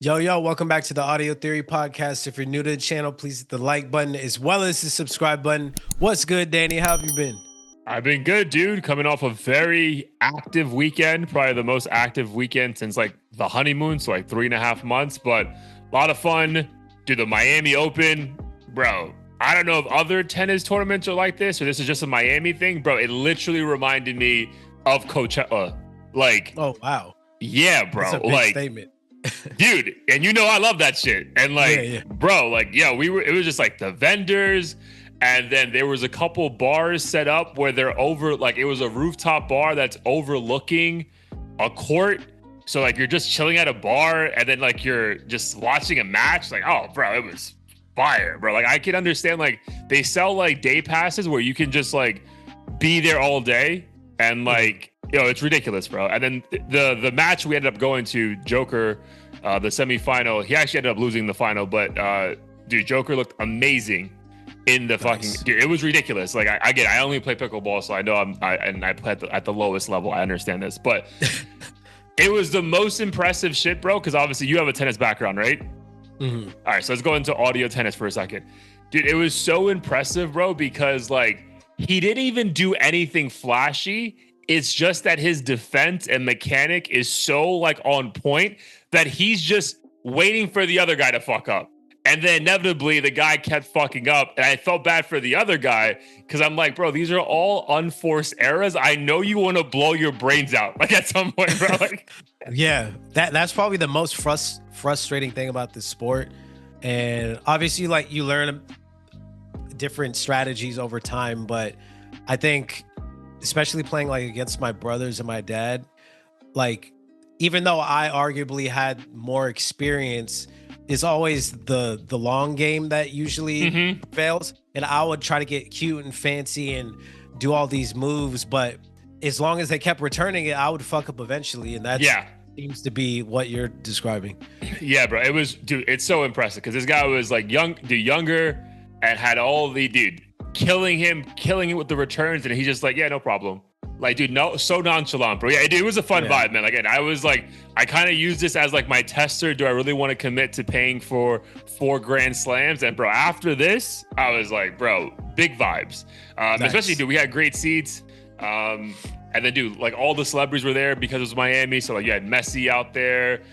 Yo, welcome back to the Audio Theory Podcast. If you're new to the channel, please hit the like button as well as the subscribe button. What's good, Danny? How have you been? I've been good, dude. Coming off a very active weekend, probably the most active weekend since like the honeymoon, so like 3.5 months, but a lot of fun. Dude, the Miami Open, bro. I don't know if other tennis tournaments are like this or this is just a Miami thing, bro. It literally reminded me of Coachella. Like, oh, wow. Yeah, bro. That's a big statement. Dude, and you know I love that shit. And like, bro, like, it was just like the vendors, and then there was a couple bars set up where they're over, like it was a rooftop bar that's overlooking a court. So like you're just chilling at a bar and then like you're just watching a match. Like, oh, bro, it was fire, bro. Like I can understand, like they sell like day passes where you can just like be there all day and like, it's ridiculous, bro. And then the match we ended up going to, Joker, the semifinal, he actually ended up losing the final, but dude, Joker looked amazing in the fucking, dude, it was ridiculous. Like I only play pickleball, so I know I play at the lowest level. I understand this, but it was the most impressive shit, bro, because obviously you have a tennis background, right? Mm-hmm. All right, so let's go into audio tennis for a second. Dude, it was so impressive, bro, because like he didn't even do anything flashy. It's just that his defense and mechanic is so like on point that he's just waiting for the other guy to fuck up. And then inevitably the guy kept fucking up. And I felt bad for the other guy because I'm like, bro, these are all unforced errors. I know you want to blow your brains out like at some point, bro. Like, yeah, that's probably the most frustrating thing about this sport. And obviously, like you learn different strategies over time. But I think, especially playing like against my brothers and my dad, like even though I arguably had more experience, it's always the long game that usually fails. And I would try to get cute and fancy and do all these moves, but as long as they kept returning it, I would fuck up eventually. And that seems to be what you're describing. Yeah, bro. It was, dude, it's so impressive because this guy was like younger and had all the killing it with the returns, and he's just like, yeah, no problem. Like, dude, no, so nonchalant, bro. Yeah, it was a fun vibe, man. Like, and I was like, I kind of use this as like my tester. Do I really want to commit to paying for 4 Grand Slams? And bro, after this, I was like, bro, big vibes. Nice. Especially, dude, we had great seats. And then, dude, like all the celebrities were there because it was Miami. So like, you had Messi out there,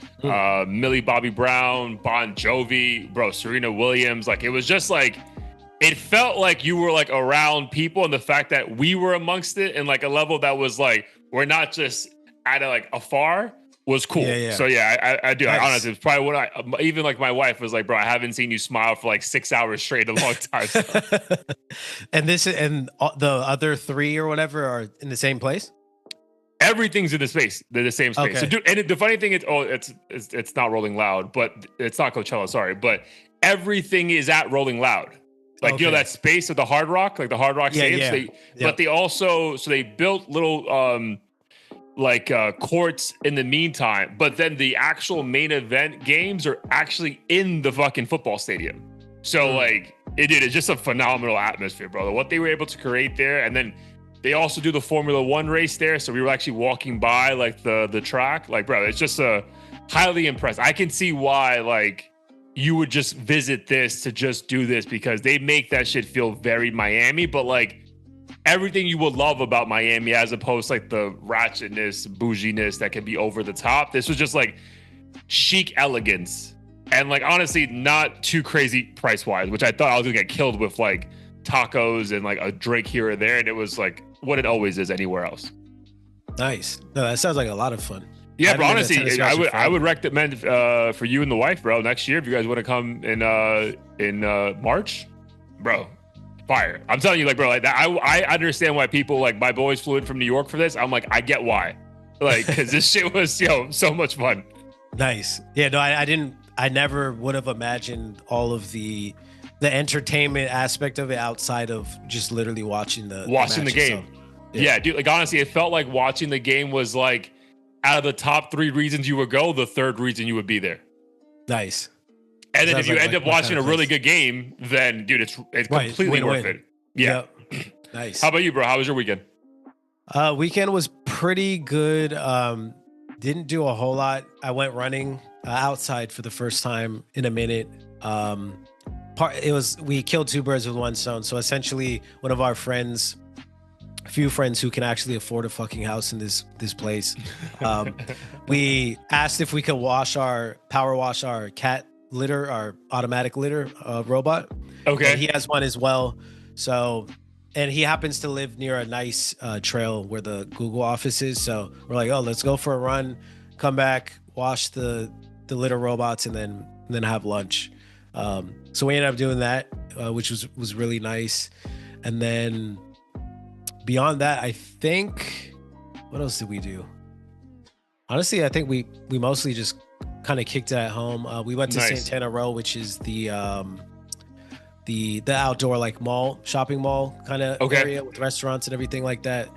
Millie Bobby Brown, Bon Jovi, bro, Serena Williams. Like, it was just like, it felt like you were like around people, and the fact that we were amongst it in like a level that was like, we're not just at a, like afar was cool. So yeah, I do. Nice. Honestly, it's probably what even like my wife was like, bro, I haven't seen you smile for like 6 hours straight in a long time. And the other 3 or whatever are in the same place? Everything's in the same space. Okay. So dude, and the funny thing is, it's not Rolling Loud, but it's not Coachella, sorry, but everything is at Rolling Loud. Like, you know, that space of the Hard Rock, like the Hard Rock stadiums. But they also, so they built little courts in the meantime, but then the actual main event games are actually in the fucking football stadium. So like it's just a phenomenal atmosphere, bro. What they were able to create there. And then they also do the Formula 1 race there. So we were actually walking by like the track, like, bro, it's just highly impressed. I can see why like you would just visit this to just do this, because they make that shit feel very Miami, but like everything you would love about Miami, as opposed to like the ratchetness, bouginess that can be over the top. This was just like chic elegance, and like honestly not too crazy price wise, which I thought I was gonna get killed with like tacos and like a drink here or there, and it was like what it always is anywhere else. Nice. No, that sounds like a lot of fun. Yeah, but honestly, I would recommend for you and the wife, bro, next year if you guys want to come in March, bro, fire. I'm telling you, like, bro, like that, I understand why people, like, my boys flew in from New York for this. I'm like, I get why, like, because this shit was so much fun. Nice. Yeah, no, I never would have imagined all of the entertainment aspect of it outside of just literally watching the game. So, yeah, dude, like honestly, it felt like watching the game was like, out of the top 3 reasons you would go, the 3rd reason you would be there. Nice. And then if you end up watching a really good game, then dude, it's completely worth it. Yeah. Yep. Nice. How about you, bro? How was your weekend? Weekend was pretty good. Didn't do a whole lot. I went running outside for the first time in a minute. We killed two birds with one stone. So essentially, one of our friends, a few friends who can actually afford a fucking house in this place, we asked if we could power wash our cat litter, our automatic litter robot. Okay. And he has one as well. So, and he happens to live near a nice trail where the Google office is. So we're like, oh, let's go for a run, come back, wash the litter robots, and then have lunch. So we ended up doing that, which was really nice. And then beyond that, I think, what else did we do? Honestly, I think we mostly just kind of kicked it at home. We went to Santana Row, which is the outdoor like shopping mall kind of area with restaurants and everything like that.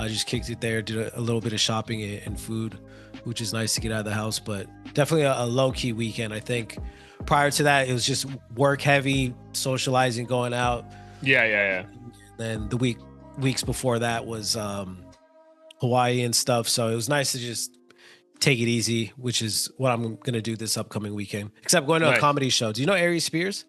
Just kicked it there, did a little bit of shopping and food, which is nice to get out of the house, but definitely a low-key weekend. I think prior to that, it was just work heavy, socializing, going out. Yeah. Then the weeks before that was Hawaii and stuff. So it was nice to just take it easy, which is what I'm going to do this upcoming weekend, except going to a comedy show. Do you know Aries Spears?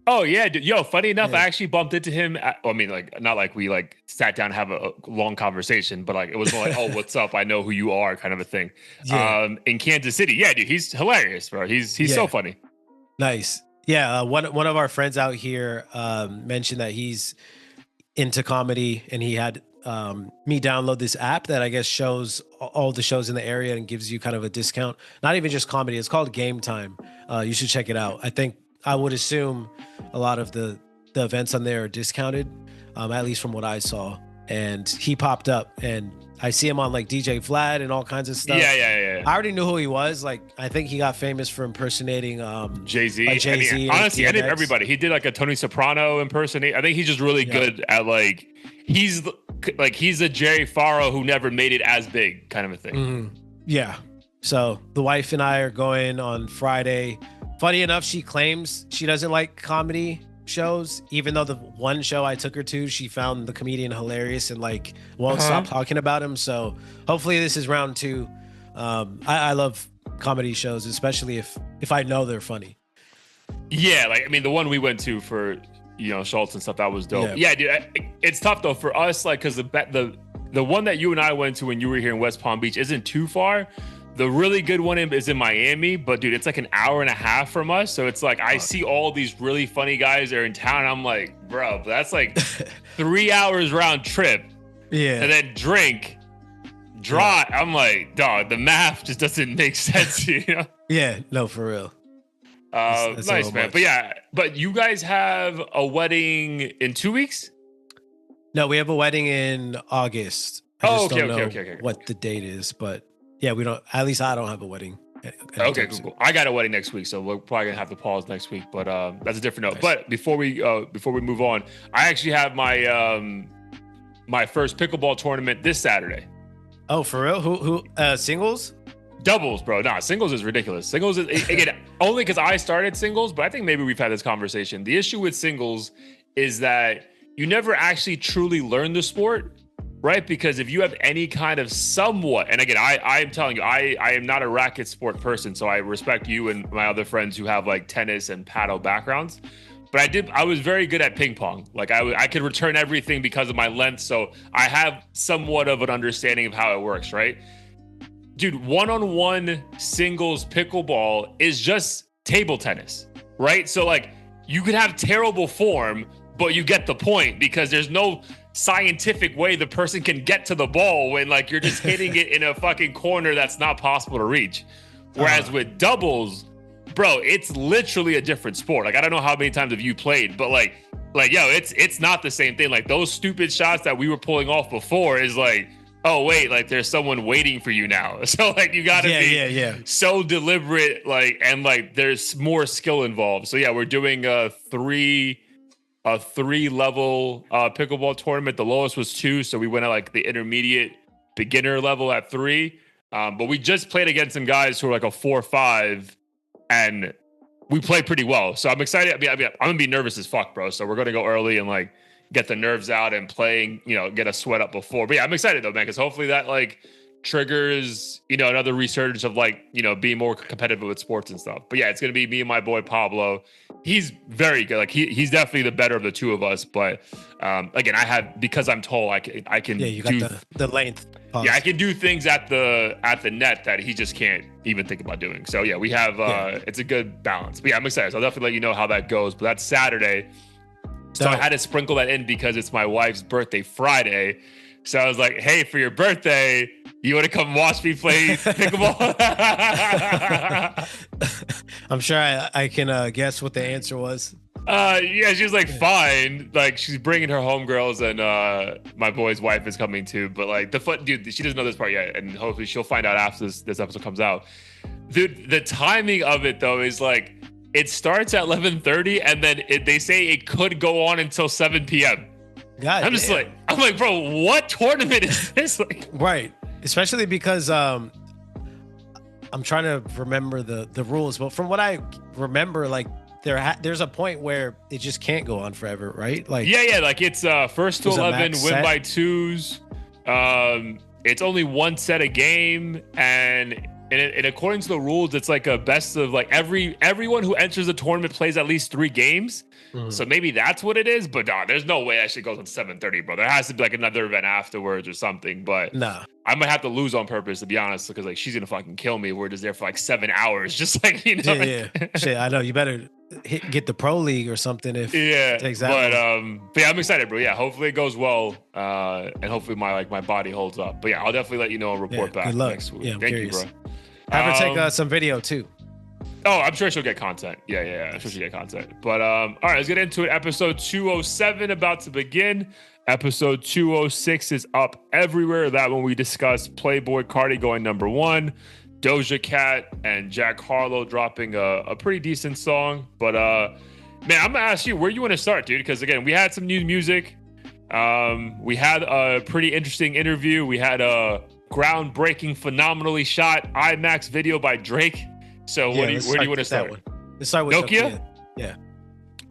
Oh yeah, dude. Yo, funny enough, I actually bumped into him. Not like we like sat down and have a long conversation, but like it was more like, oh, what's up? I know who you are, kind of a thing. Yeah. In Kansas City, yeah, dude, he's hilarious, bro. He's so funny. Nice. Yeah, one of our friends out here mentioned that he's into comedy, and he had me download this app that I guess shows all the shows in the area and gives you kind of a discount. Not even just comedy; it's called Game Time. You should check it out. I would assume a lot of the events on there are discounted, at least from what I saw. And he popped up, and I see him on like DJ Vlad and all kinds of stuff. Yeah. I already knew who he was. Like, I think he got famous for impersonating Jay-Z. Like Jay-Z. Honestly, I did everybody. He did like a Tony Soprano impersonate. I think he's just really good at like he's a Jerry Farrow who never made it as big, kind of a thing. Mm-hmm. Yeah. So the wife and I are going on Friday. Funny enough, she claims she doesn't like comedy shows, even though the one show I took her to, she found the comedian hilarious and like won't stop talking about him. So hopefully this is round two. I love comedy shows, especially if I know they're funny. Yeah, like I mean, the one we went to for Schultz and stuff, that was dope. Yeah, dude, it's tough though for us, like because the one that you and I went to when you were here in West Palm Beach isn't too far. The really good one is in Miami, but dude, it's like an hour and a half from us. So it's like I see all these really funny guys that are in town. And I'm like, bro, that's like 3 hours round trip. Yeah. And then drive. Yeah. I'm like, dog, the math just doesn't make sense, Yeah, no, for real. That's nice, man. Much. But you guys have a wedding in 2 weeks? No, we have a wedding in August. I just don't know what the date is, but yeah, we don't. At least I don't have a wedding. Okay, cool. I got a wedding next week, so we're probably gonna have to pause next week. But that's a different note. Nice. But before we move on, I actually have my my first pickleball tournament this Saturday. Oh, for real? Who singles? Doubles, bro. Nah, singles is ridiculous. Singles is again only because I started singles, but I think maybe we've had this conversation. The issue with singles is that you never actually truly learn the sport. Right? Because if you have any kind of somewhat, and again, I am telling you, I am not a racket sport person, so I respect you and my other friends who have like tennis and paddle backgrounds. But I was very good at ping pong. Like I could return everything because of my length. So I have somewhat of an understanding of how it works, right? Dude, one-on-one singles pickleball is just table tennis, right? So like you could have terrible form, but you get the point because there's no scientific way the person can get to the ball when like you're just hitting it in a fucking corner that's not possible to reach. Whereas with doubles, bro, it's literally a different sport. Like I don't know how many times have you played, but like yo, it's not the same thing. Like those stupid shots that we were pulling off before is like, oh wait, like there's someone waiting for you now. So like you gotta be so deliberate, like, and like there's more skill involved. So yeah, we're doing a three level pickleball tournament. The lowest was 2, so we went at like the intermediate beginner level at 3. But we just played against some guys who are like a 4-5, and we played pretty well. So I'm excited. I mean, I'm gonna be nervous as fuck, bro. So we're gonna go early and like get the nerves out and playing, get a sweat up before. But yeah, I'm excited though, man, because hopefully that like triggers, another resurgence of like, being more competitive with sports and stuff. But yeah, it's going to be me and my boy Pablo. He's very good. Like he's definitely the better of the two of us. But again, because I'm tall, I can you got the length. Pause. Yeah, I can do things at the net that he just can't even think about doing. So yeah, we have it's a good balance. But yeah, I'm excited. So I'll definitely let you know how that goes. But that's Saturday. So I had to sprinkle that in because it's my wife's birthday Friday. So I was like, hey, for your birthday, you want to come watch me play pickleball? I'm sure I can guess what the answer was. Yeah, she was like, fine. Like, she's bringing her homegirls, and my boy's wife is coming too. But like, dude, she doesn't know this part yet, and hopefully she'll find out after this episode comes out. Dude, the timing of it though is like, it starts at 11:30, and then they say it could go on until 7 p.m. God, I'm like, bro, what tournament is this? Like, right. Especially because I'm trying to remember the rules, but from what I remember, like there's a point where it just can't go on forever, right? Like yeah, like it's first to 11, win by twos. It's only one set a game, and according to the rules, it's like a best of like everyone who enters the tournament plays at least 3 games. So maybe that's what it is, but there's no way that shit goes on 7:30, bro. There has to be like another event afterwards or something. But I might have to lose on purpose, to be honest, because like she's gonna fucking kill me. We're just there for like 7 hours, just like Yeah. Shit, I know you better get the pro league or something if it takes that. But yeah, I'm excited, bro. Yeah, hopefully it goes well, and hopefully my body holds up. But yeah, I'll definitely let you know and report back good luck. next week. Yeah, I'm Thank curious. you, bro. Have her take some video too. Oh, I'm sure she'll get content. Yeah. I'm sure she'll get content. But all right, let's get into it. Episode 207 about to begin. Episode 206 is up everywhere. That one we discussed Playboy Cardi going number 1, Doja Cat and Jack Harlow dropping a pretty decent song. But man, I'm gonna ask you where you want to start, dude, because again, we had some new music. We had a pretty interesting interview. We had a groundbreaking, phenomenally shot IMAX video by Drake. So where do you want to start? Let's start with NOKIA? Yeah.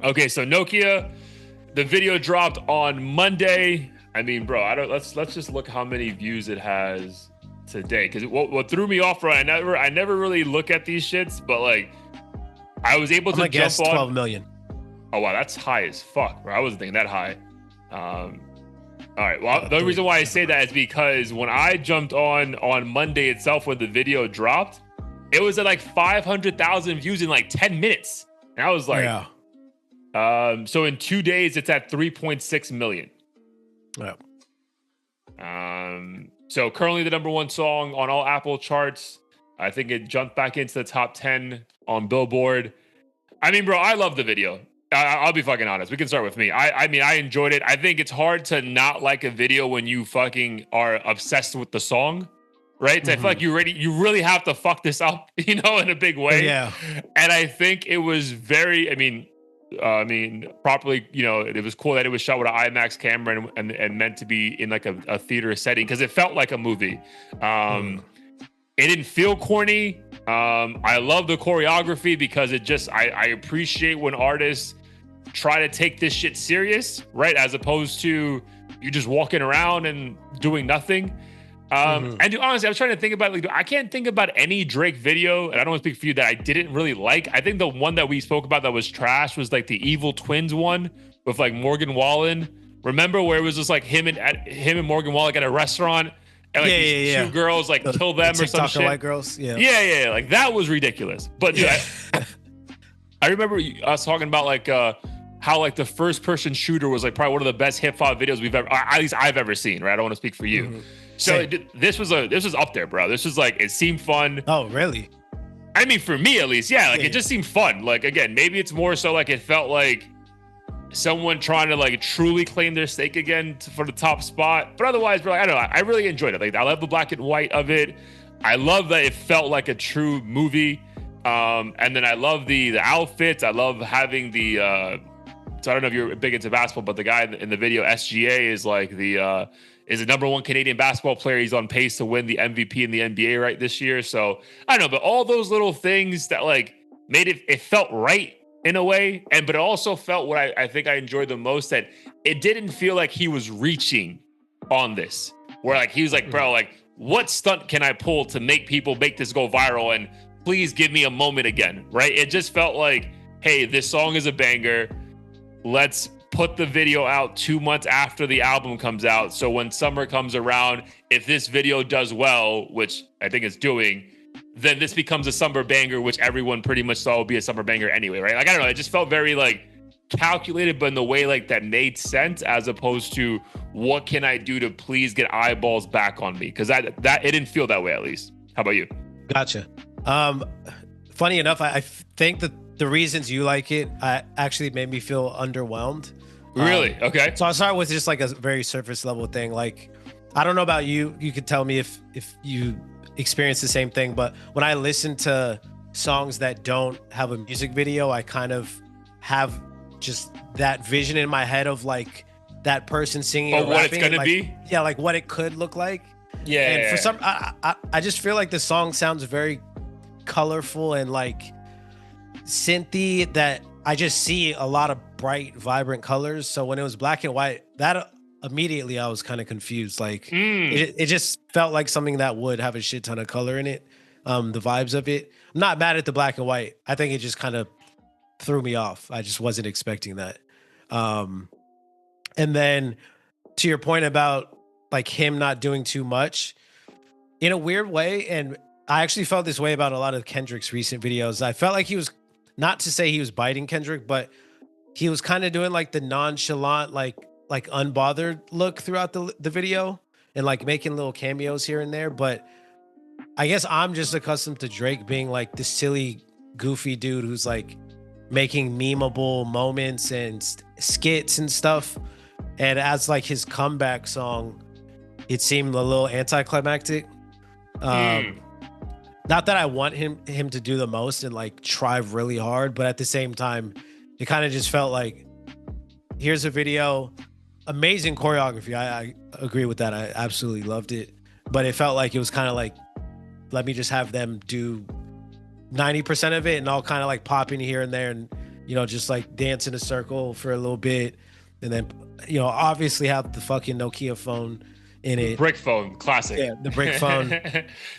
Okay, so NOKIA, the video dropped on Monday. I mean, bro, let's just look how many views it has today. Because what threw me off, bro, I never really look at these shits, but like I was able to jump on 12 million. Oh wow, that's high as fuck, bro. I wasn't thinking that high. All right. Well, the reason why I say that is because when I jumped on Monday itself, when the video dropped, it was at like 500,000 views in like 10 minutes. And I was like, so in 2 days, it's at 3.6 million. Yeah. So currently the number 1 song on all Apple charts. I think it jumped back into the top 10 on Billboard. I mean, bro, I love the video. I'll be fucking honest. We can start with me. I mean, I enjoyed it. I think it's hard to not like a video when you fucking are obsessed with the song, right? So I feel like you really have to fuck this up, in a big way. Yeah. And I think it was very, properly, it was cool that it was shot with an IMAX camera and meant to be in like a theater setting because it felt like a movie. It didn't feel corny. I love the choreography because it just, I appreciate when artists try to take this shit serious, right? As opposed to you just walking around and doing nothing. And honestly, I was trying to think about, like, I can't think about any Drake video, and I don't want to speak for you, that I didn't really like. I think the one that we spoke about that was trash was like the Evil Twins one with like Morgan Wallen. Remember where it was just like him and Morgan Wallen at a restaurant? And like these 2 girls like kill them or some shit. White girls, yeah. Like that was ridiculous. But dude, I remember us talking about like how like the first person shooter was like probably one of the best hip hop videos we've ever, at least I've ever seen. Right? I don't want to speak for you. So this was up there, bro. This was like, it seemed fun. Oh, really? I mean, for me at least, yeah. Like it just seemed fun. Like again, maybe it's more so like it felt like someone trying to like truly claim their stake again for the top spot. But otherwise, bro, I don't know. I really enjoyed it. Like I love the black and white of it. I love that it felt like a true movie. And then I love the outfits. I love having the. So I don't know if you're big into basketball, but the guy in the video, SGA, is like is the number 1 Canadian basketball player. He's on pace to win the MVP in the NBA right this year. So I don't know, but all those little things that like made it felt right in a way. But it also felt what I think I enjoyed the most, that it didn't feel like he was reaching on this, where like he was like, bro, like what stunt can I pull to make people make this go viral? And please give me a moment again, right? It just felt like, hey, this song is a banger. Let's put the video out 2 months after the album comes out. So when summer comes around, if this video does well, which I think it's doing, then this becomes a summer banger, which everyone pretty much thought would be a summer banger anyway, right? Like, I don't know. It just felt very like calculated, but in the way like that made sense, as opposed to what can I do to please get eyeballs back on me? Because that it didn't feel that way, at least. How about you? Gotcha. Funny enough, I think that the reasons you like it actually made me feel underwhelmed. Really? Okay. So I'll start with just like a very surface level thing. Like, I don't know about you. You could tell me if you experience the same thing, but when I listen to songs that don't have a music video, I kind of have just that vision in my head of like that person singing or what it's gonna like, be. Yeah, like what it could look like. Yeah. And for some, I just feel like the song sounds very colorful and like synthy, that I just see a lot of bright, vibrant colors. So when it was black and white, that immediately I was kind of confused. Like it just felt like something that would have a shit ton of color in it. The vibes of it. I'm not mad at the black and white. I think it just kind of threw me off. I just wasn't expecting that. And then to your point about like him not doing too much, in a weird way, and I actually felt this way about a lot of Kendrick's recent videos. I felt like he was, not to say he was biting Kendrick, but he was kind of doing like the nonchalant, like unbothered look throughout the video, and like making little cameos here and there. But I guess I'm just accustomed to Drake being like this silly, goofy dude who's like making memeable moments and skits and stuff. And as like his comeback song, it seemed a little anticlimactic. Not that I want him to do the most and like try really hard, but at the same time, it kind of just felt like, here's a video, amazing choreography. I agree with that. I absolutely loved it. But it felt like it was kind of like, let me just have them do 90% of it, and I'll kind of like pop in here and there and, you know, just like dance in a circle for a little bit. And then, you know, obviously have the fucking Nokia phone in it. Brick phone, classic. Yeah, the brick phone.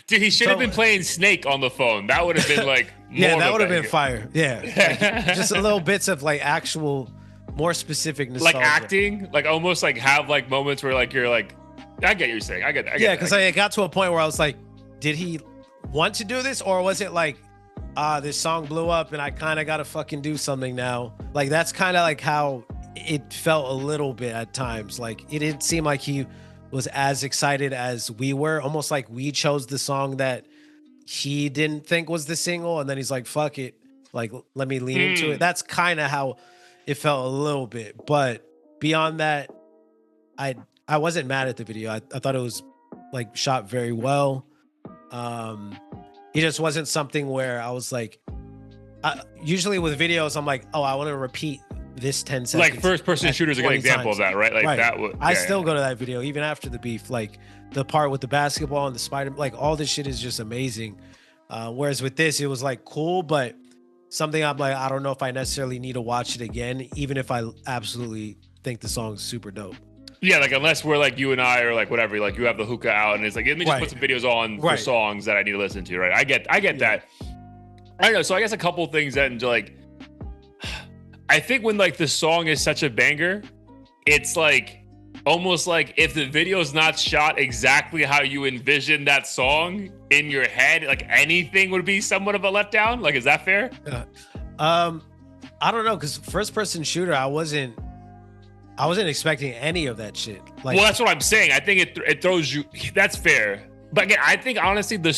Dude, he should have been playing Snake on the phone. That would have been like yeah, that would have been fire. Yeah, like, just a little bits of like actual, more specific nostalgia. Like acting, like almost like have like moments where like you're like, I get what you're saying. I get that. Yeah, because I got to a point where I was like, did he want to do this, or was it like, this song blew up and I kind of got to fucking do something now? Like that's kind of like how it felt a little bit at times. Like it didn't seem like he was as excited as we were, almost like we chose the song that he didn't think was the single, and then he's like, fuck it, like let me lean into it. That's kind of how it felt a little bit. But beyond that, I wasn't mad at the video. I thought it was like shot very well. It just wasn't something where I was like, usually with videos I'm like, oh, I want to repeat this 10 seconds. Like first person shooter is a good example of that, right? Like right. That would, I still go to that video even after the beef, like the part with the basketball and the spider, like all this shit is just amazing. Whereas with this, it was like cool, but something I'm like, I don't know if I necessarily need to watch it again, even if I absolutely think the song's super dope. Yeah, like unless we're like you and I or like whatever, like you have the hookah out and it's like, let me just put some videos on for songs that I need to listen to, right? I get that. I don't know. So I guess a couple things that like, I think when like the song is such a banger, it's like almost like if the video is not shot exactly how you envision that song in your head, like anything would be somewhat of a letdown. Like, is that fair? I don't know, because first person shooter, I wasn't expecting any of that shit. Like, well, that's what I'm saying. I think it throws you. That's fair. But again, I think honestly, the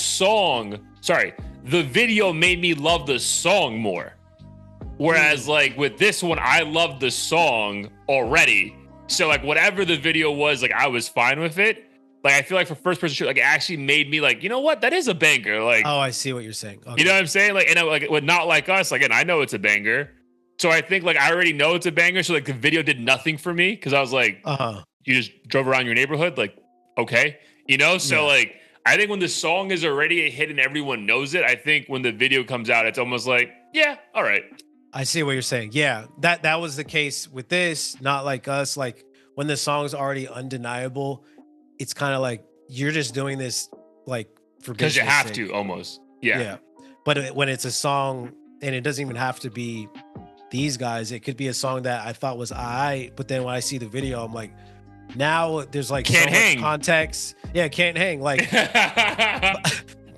video made me love the song more. Whereas like with this one, I loved the song already. So like whatever the video was, like I was fine with it. Like I feel like for first person shooter, like it actually made me like, you know what, that is a banger. Like, oh, I see what you're saying. Okay. You know what I'm saying? Like, and like with Not Like Us, again, I know it's a banger. So I think like I already know it's a banger. So like the video did nothing for me because I was like, you just drove around your neighborhood, like, okay, you know. So like I think when the song is already a hit and everyone knows it, I think when the video comes out, it's almost like, yeah, all right. I see what you're saying. Yeah, that was the case with this. Not Like Us. Like when the song's already undeniable, it's kind of like you're just doing this like for because you business have sake. to almost. Yeah. But when it's a song, and it doesn't even have to be these guys, it could be a song that I thought was but then when I see the video, I'm like, now there's like Can't so hang. much context. Yeah, can't hang. Like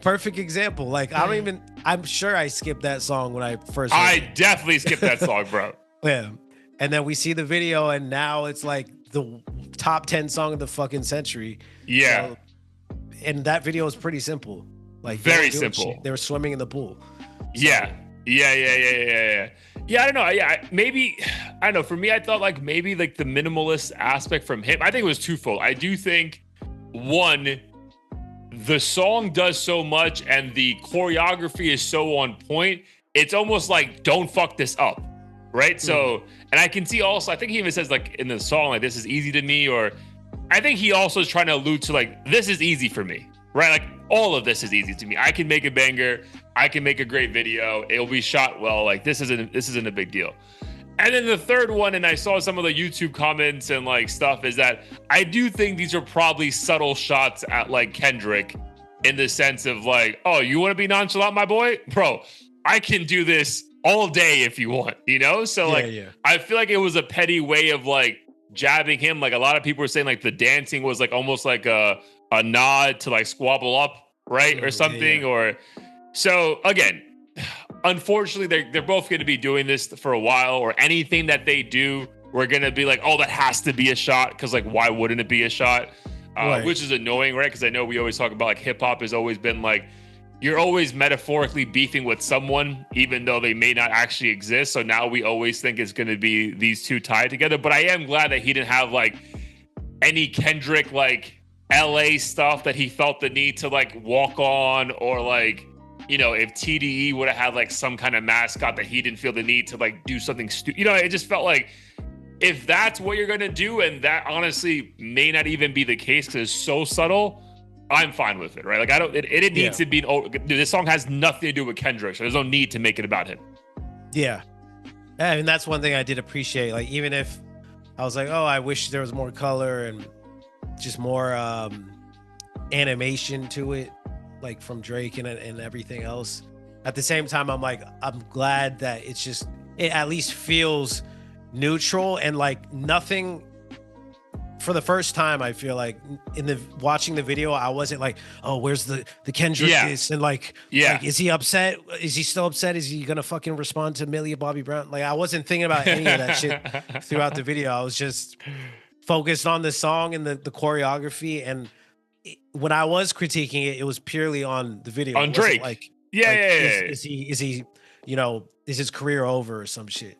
perfect example. Like I'm sure I skipped that song when I first heard I definitely skipped that song, bro. Yeah. And then we see the video, and now it's like the top 10 song of the fucking century. Yeah. So, and that video is pretty simple. Like very simple. They were swimming in the pool. So, yeah. Yeah, I don't know. Maybe I don't know. For me, I thought like maybe like the minimalist aspect from him. I think it was twofold. I do think one, the song does so much and the choreography is so on point. It's almost like don't fuck this up. Right. So, and I can see also, I think he even says like in the song, like, this is easy to me, or I think he also is trying to allude to like, this is easy for me, right? Like all of this is easy to me. I can make a banger. I can make a great video. It'll be shot well. Like this isn't a big deal. And then the third one, and I saw some of the YouTube comments and like stuff, is that I do think these are probably subtle shots at like Kendrick in the sense of like, oh, you want to be nonchalant, my boy? Bro, I can do this all day if you want, you know? So I feel like it was a petty way of like jabbing him. Like a lot of people were saying like the dancing was like almost like a nod to like squabble up, right? Or something. Or so again, unfortunately, they're both going to be doing this for a while, or anything that they do, we're going to be like, oh, that has to be a shot. Cause like, why wouldn't it be a shot? Which is annoying, right? Cause I know we always talk about like hip hop has always been like, you're always metaphorically beefing with someone, even though they may not actually exist. So now we always think it's going to be these two tied together. But I am glad that he didn't have like any Kendrick, like LA stuff that he felt the need to like walk on, or like, you know, if TDE would have had like some kind of mascot that he didn't feel the need to like do something stupid. You know, it just felt like if that's what you're going to do, and that honestly may not even be the case because it's so subtle, I'm fine with it, right? Like it needs to be, dude, this song has nothing to do with Kendrick, so there's no need to make it about him. Yeah. And that's one thing I did appreciate. Like, even if I was like, oh, I wish there was more color and just more animation to it, like from Drake and everything else. At the same time, I'm like, I'm glad that it at least feels neutral and like nothing. For the first time, I feel like watching the video, I wasn't like, oh, where's the Kendrick this? And like, is he upset? Is he still upset? Is he gonna fucking respond to Millie Bobby Brown? Like, I wasn't thinking about any of that shit throughout the video. I was just focused on the song and the choreography. And when I was critiquing it, it was purely on the video. On Drake. Like, is he, you know, is his career over or some shit?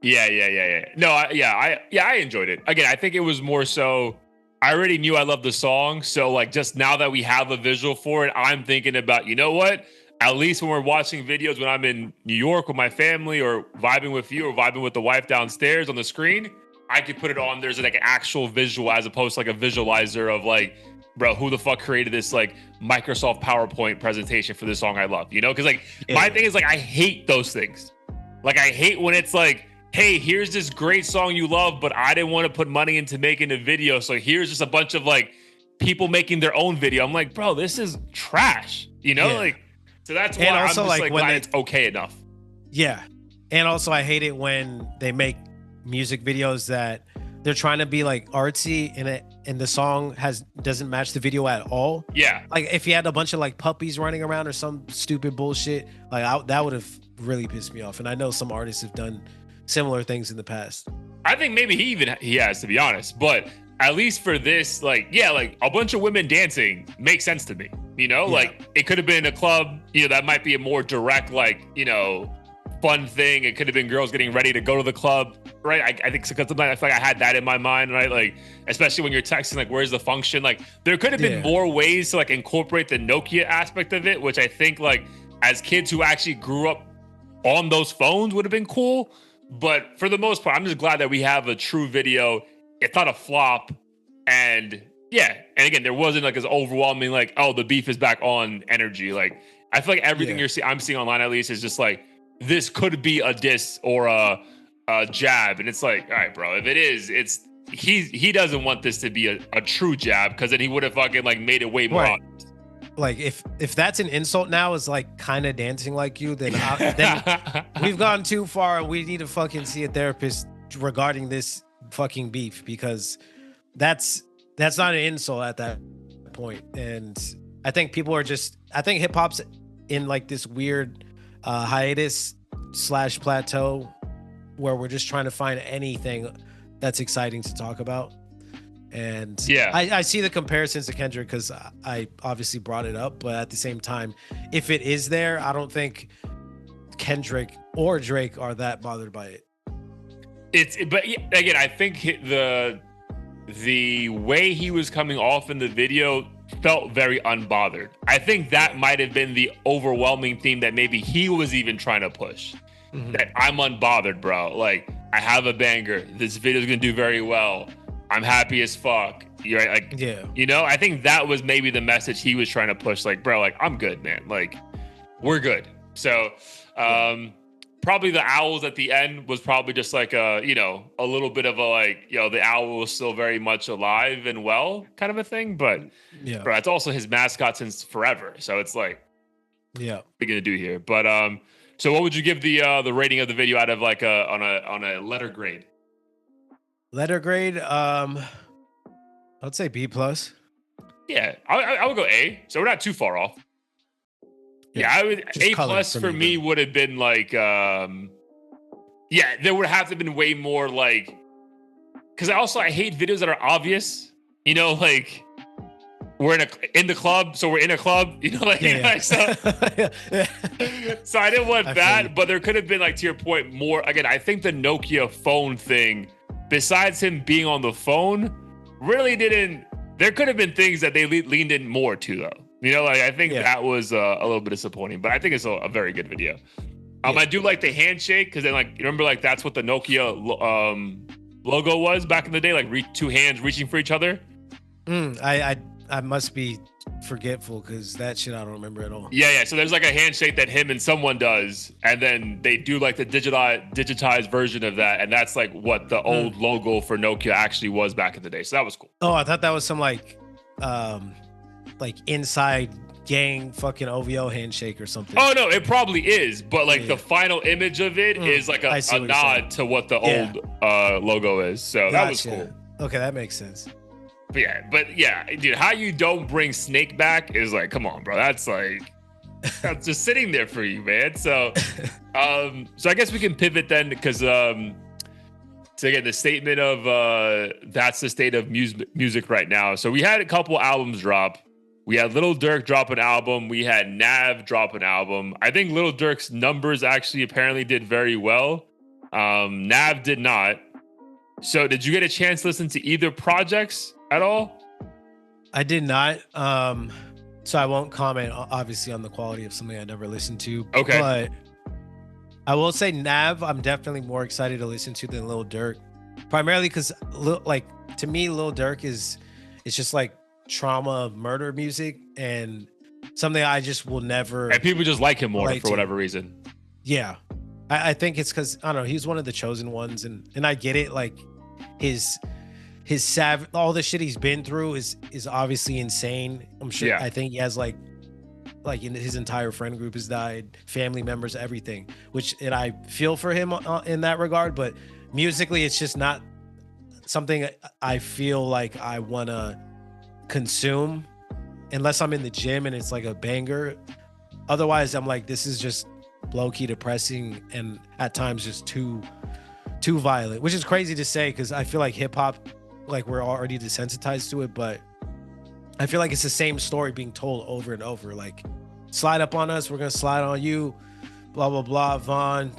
Yeah. No, I enjoyed it. Again, I think it was more so I already knew I loved the song. So like, just now that we have a visual for it, I'm thinking about, you know what? At least when we're watching videos, when I'm in New York with my family or vibing with you or vibing with the wife downstairs on the screen, I could put it on. There's like an actual visual as opposed to like a visualizer of like, bro, who the fuck created this like Microsoft PowerPoint presentation for this song I love? You know? Cause like my thing is like, I hate those things. Like I hate when it's like, hey, here's this great song you love, but I didn't want to put money into making a video. So here's just a bunch of like people making their own video. I'm like, bro, this is trash, you know? Like, so that's why I'm just like glad it's okay enough. Yeah. And also I hate it when they make music videos that they're trying to be like artsy and the song doesn't match the video at all. Yeah. Like if you had a bunch of like puppies running around or some stupid bullshit, like that would have really pissed me off. And I know some artists have done similar things in the past. I think maybe he has, to be honest, but at least for this, like, yeah, like a bunch of women dancing makes sense to me, you know, like it could have been a club, you know, that might be a more direct, like, you know, fun thing. It could have been girls getting ready to go to the club, right? I think because sometimes I feel like I had that in my mind, right? Like, especially when you're texting, like, where's the function? Like, there could have been more ways to like incorporate the Nokia aspect of it, which I think like as kids who actually grew up on those phones would have been cool. But for the most part, I'm just glad that we have a true video. It's not a flop. And yeah. And again, there wasn't like as overwhelming, like, oh, the beef is back on energy. Like, I feel like everything I'm seeing online, at least, is just like, this could be a diss or a jab. And it's like, all right, bro, if it is, he doesn't want this to be a true jab, because then he would have fucking like made it way more Right. obvious. Like if that's an insult now, is like kind of dancing like you, then we've gone too far and we need to fucking see a therapist regarding this fucking beef, because that's not an insult at that point. And I think people are just, I think hip hop's in like this weird hiatus / plateau where we're just trying to find anything that's exciting to talk about. And yeah, I see the comparisons to Kendrick because I obviously brought it up, but at the same time, if it is there, I don't think Kendrick or Drake are that bothered by it. But again, I think the way he was coming off in the video felt very unbothered. I think that might have been the overwhelming theme that maybe he was even trying to push. Mm-hmm. That I'm unbothered, bro. Like, I have a banger. This video is gonna do very well. I'm happy as fuck. You're right. Like, yeah. You know, I think that was maybe the message he was trying to push. Like, bro, like, I'm good, man. Like, we're good. So, probably the owls at the end was probably just like a little bit of a like, the owl was still very much alive and well kind of a thing. But yeah, bro, it's also his mascot since forever. So it's like, yeah, what are you gonna do here? But so what would you give the rating of the video out of like on a letter grade? Letter grade, I'd say B+. Yeah, I would go A. So we're not too far off. Yeah, I would A+ for me would have been like, there would have to have been way more like, because I hate videos that are obvious. You know, like we're in the club, so we're in a club. You know, like, so I didn't want that, but there could have been, like, to your point, more. Again, I think the Nokia phone thing, besides him being on the phone, really didn't. There could have been things that they leaned in more to, though. You know, like I think that was a little bit disappointing, but I think it's a very good video. I do like the handshake because then, like, you remember, like that's what the Nokia logo was back in the day, like two hands reaching for each other. I must be forgetful because that shit I don't remember at all. Yeah. So there's like a handshake that him and someone does, and then they do like the digitized version of that, and that's like what the old logo for Nokia actually was back in the day. So that was cool. Oh, I thought that was some like inside gang fucking OVO handshake or something. Oh no, it probably is, but like the final image of it is like a nod to what the old logo is. So that was cool. Okay, that makes sense. But yeah, dude, how you don't bring Snake back is like, come on, bro. That's like, that's just sitting there for you, man. So, so I guess we can pivot then, because so again, the statement of that's the state of music right now. So we had a couple albums drop. We had Lil Durk drop an album. We had Nav drop an album. I think Lil Durk's numbers actually apparently did very well. Nav did not. So did you get a chance to listen to either projects at all? I did not. So I won't comment obviously on the quality of something I never listened to. Okay. But I will say Nav, I'm definitely more excited to listen to than Lil Durk. Primarily because, like, to me, Lil Durk is just like trauma murder music and something I just will never. And people just like him more for whatever reason. Yeah. I think it's because, I don't know, he's one of the chosen ones, and I get it. Like his all the shit he's been through is obviously insane. I'm sure. Yeah. I think he has like his entire friend group has died, family members, everything, and I feel for him in that regard. But musically, it's just not something I feel like I want to consume unless I'm in the gym and it's like a banger. Otherwise, I'm like, this is just low-key depressing and at times just too violent, which is crazy to say because I feel like hip-hop, like, we're already desensitized to it, but I feel like it's the same story being told over and over. Like, slide up on us, we're gonna slide on you, blah blah blah, Vaughn,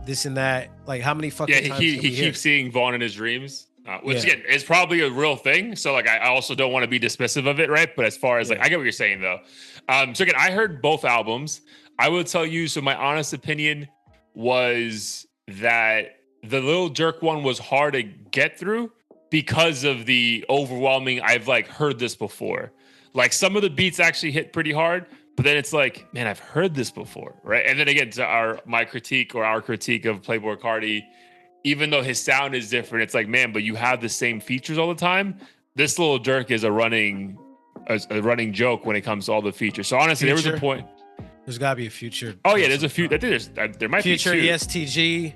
this and that. Like, how many fucking times he keeps seeing Vaughn in his dreams, which again is probably a real thing. So like, I also don't want to be dismissive of it, right? But as far as like, I get what you're saying though. So again, I heard both albums. I will tell you, so my honest opinion was that the Lil Durk one was hard to get through because of the overwhelming, I've like heard this before. Like, some of the beats actually hit pretty hard, but then it's like, man, I've heard this before, right? And then again, to our critique of Playboi Carti, even though his sound is different, it's like, man, but you have the same features all the time. This Lil Durk is a running joke when it comes to all the features. So honestly, Future. there was a point. There's gotta be a Future. Oh yeah, there's a few. I think there might Future, be two. ESTG,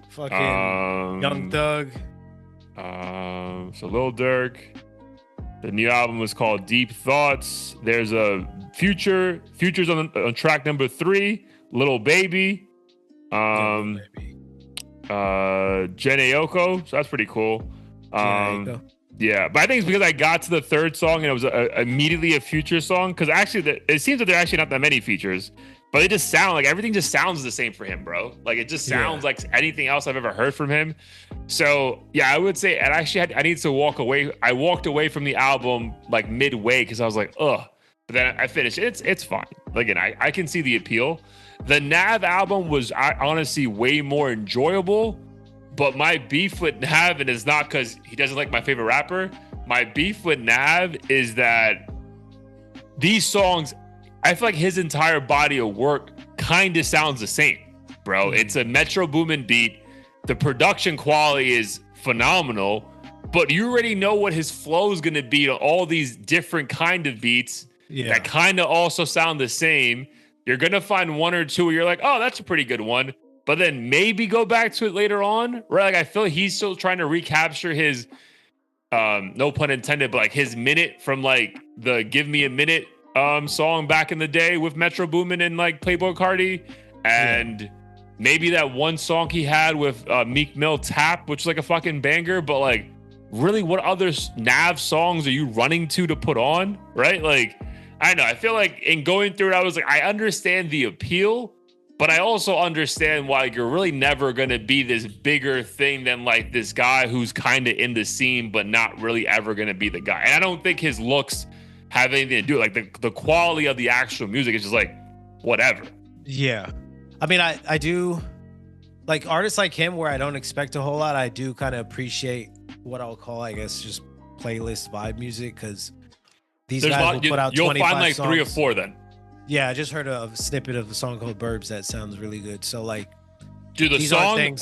fucking Young Thug. So Lil Durk. The new album was called Deep Thoughts. There's a Future's on track number 3. Little Baby. Jen Aoko. So that's pretty cool. Yeah, but I think it's because I got to the third song and it was immediately a Future song. Because actually, it seems that there are actually not that many features, but they just sound like everything just sounds the same for him, bro. Like it just sounds like anything else I've ever heard from him. So yeah, I would say, and I need to walk away. I walked away from the album like midway because I was like, ugh. But then I finished. It's fine. Again, I can see the appeal. The Nav album was honestly way more enjoyable. But my beef with Nav, and it's not because he doesn't like my favorite rapper. My beef with Nav is that these songs, I feel like his entire body of work kind of sounds the same, bro. It's a Metro Boomin beat. The production quality is phenomenal, but you already know what his flow is going to be to all these different kind of beats that kind of also sound the same. You're going to find one or two where you're like, oh, that's a pretty good one. But then maybe go back to it later on, right? Like I feel like he's still trying to recapture his, no pun intended, but like his minute from like the "Give Me a Minute" song back in the day with Metro Boomin and like Playboi Carti, and maybe that one song he had with Meek Mill, "Tap," which is like a fucking banger. But like, really, what other Nav songs are you running to put on, right? Like, I don't know. I feel like in going through it, I was like, I understand the appeal. But I also understand why you're really never going to be this bigger thing than like this guy who's kind of in the scene, but not really ever going to be the guy. And I don't think his looks have anything to do with like the quality of the actual music is just like whatever. Yeah. I mean, I do like artists like him where I don't expect a whole lot. I do kind of appreciate what I'll call, I guess, just playlist vibe music because these guys will put out 25 You'll find like songs. 3 or 4 then. Yeah, I just heard a snippet of a song called Burbs that sounds really good. So like, dude, the song,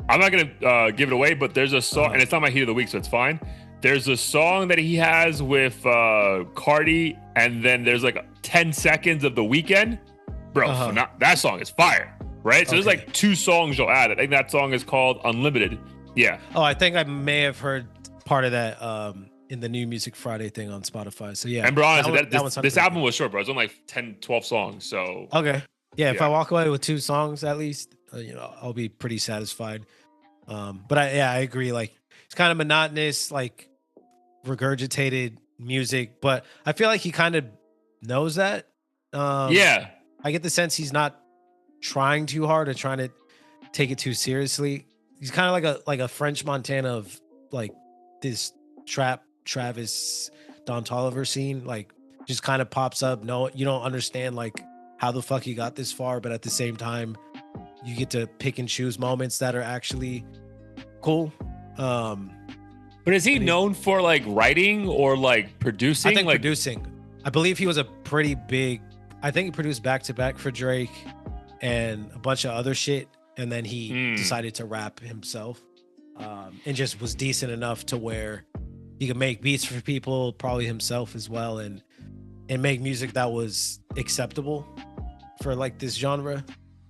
I'm not gonna give it away, but there's a song, and it's not my heat of the week, so it's fine. There's a song that he has with Cardi, and then there's like 10 seconds of The Weeknd. Bro, that song is fire, right? So there's like 2 songs you'll add. I think that song is called Unlimited. Yeah. Oh, I think I may have heard part of that in the New Music Friday thing on Spotify. So yeah. And bro, honestly, this album was short, bro. It's only like 10, 12 songs. So okay. Yeah, if I walk away with 2 songs at least, I'll be pretty satisfied. But I agree. Like it's kind of monotonous, like regurgitated music, but I feel like he kind of knows that. I get the sense he's not trying too hard or trying to take it too seriously. He's kind of like a French Montana of like this trap Travis Don Toliver scene, like just kind of pops up. No, you don't understand like how the fuck he got this far, but at the same time you get to pick and choose moments that are actually cool. But is he known for like writing or like producing? I think like producing. I believe he was a pretty big, I think he produced back to back for Drake and a bunch of other shit, and then he decided to rap himself, and just was decent enough to where he could make beats for people, probably himself as well, and make music that was acceptable for like this genre.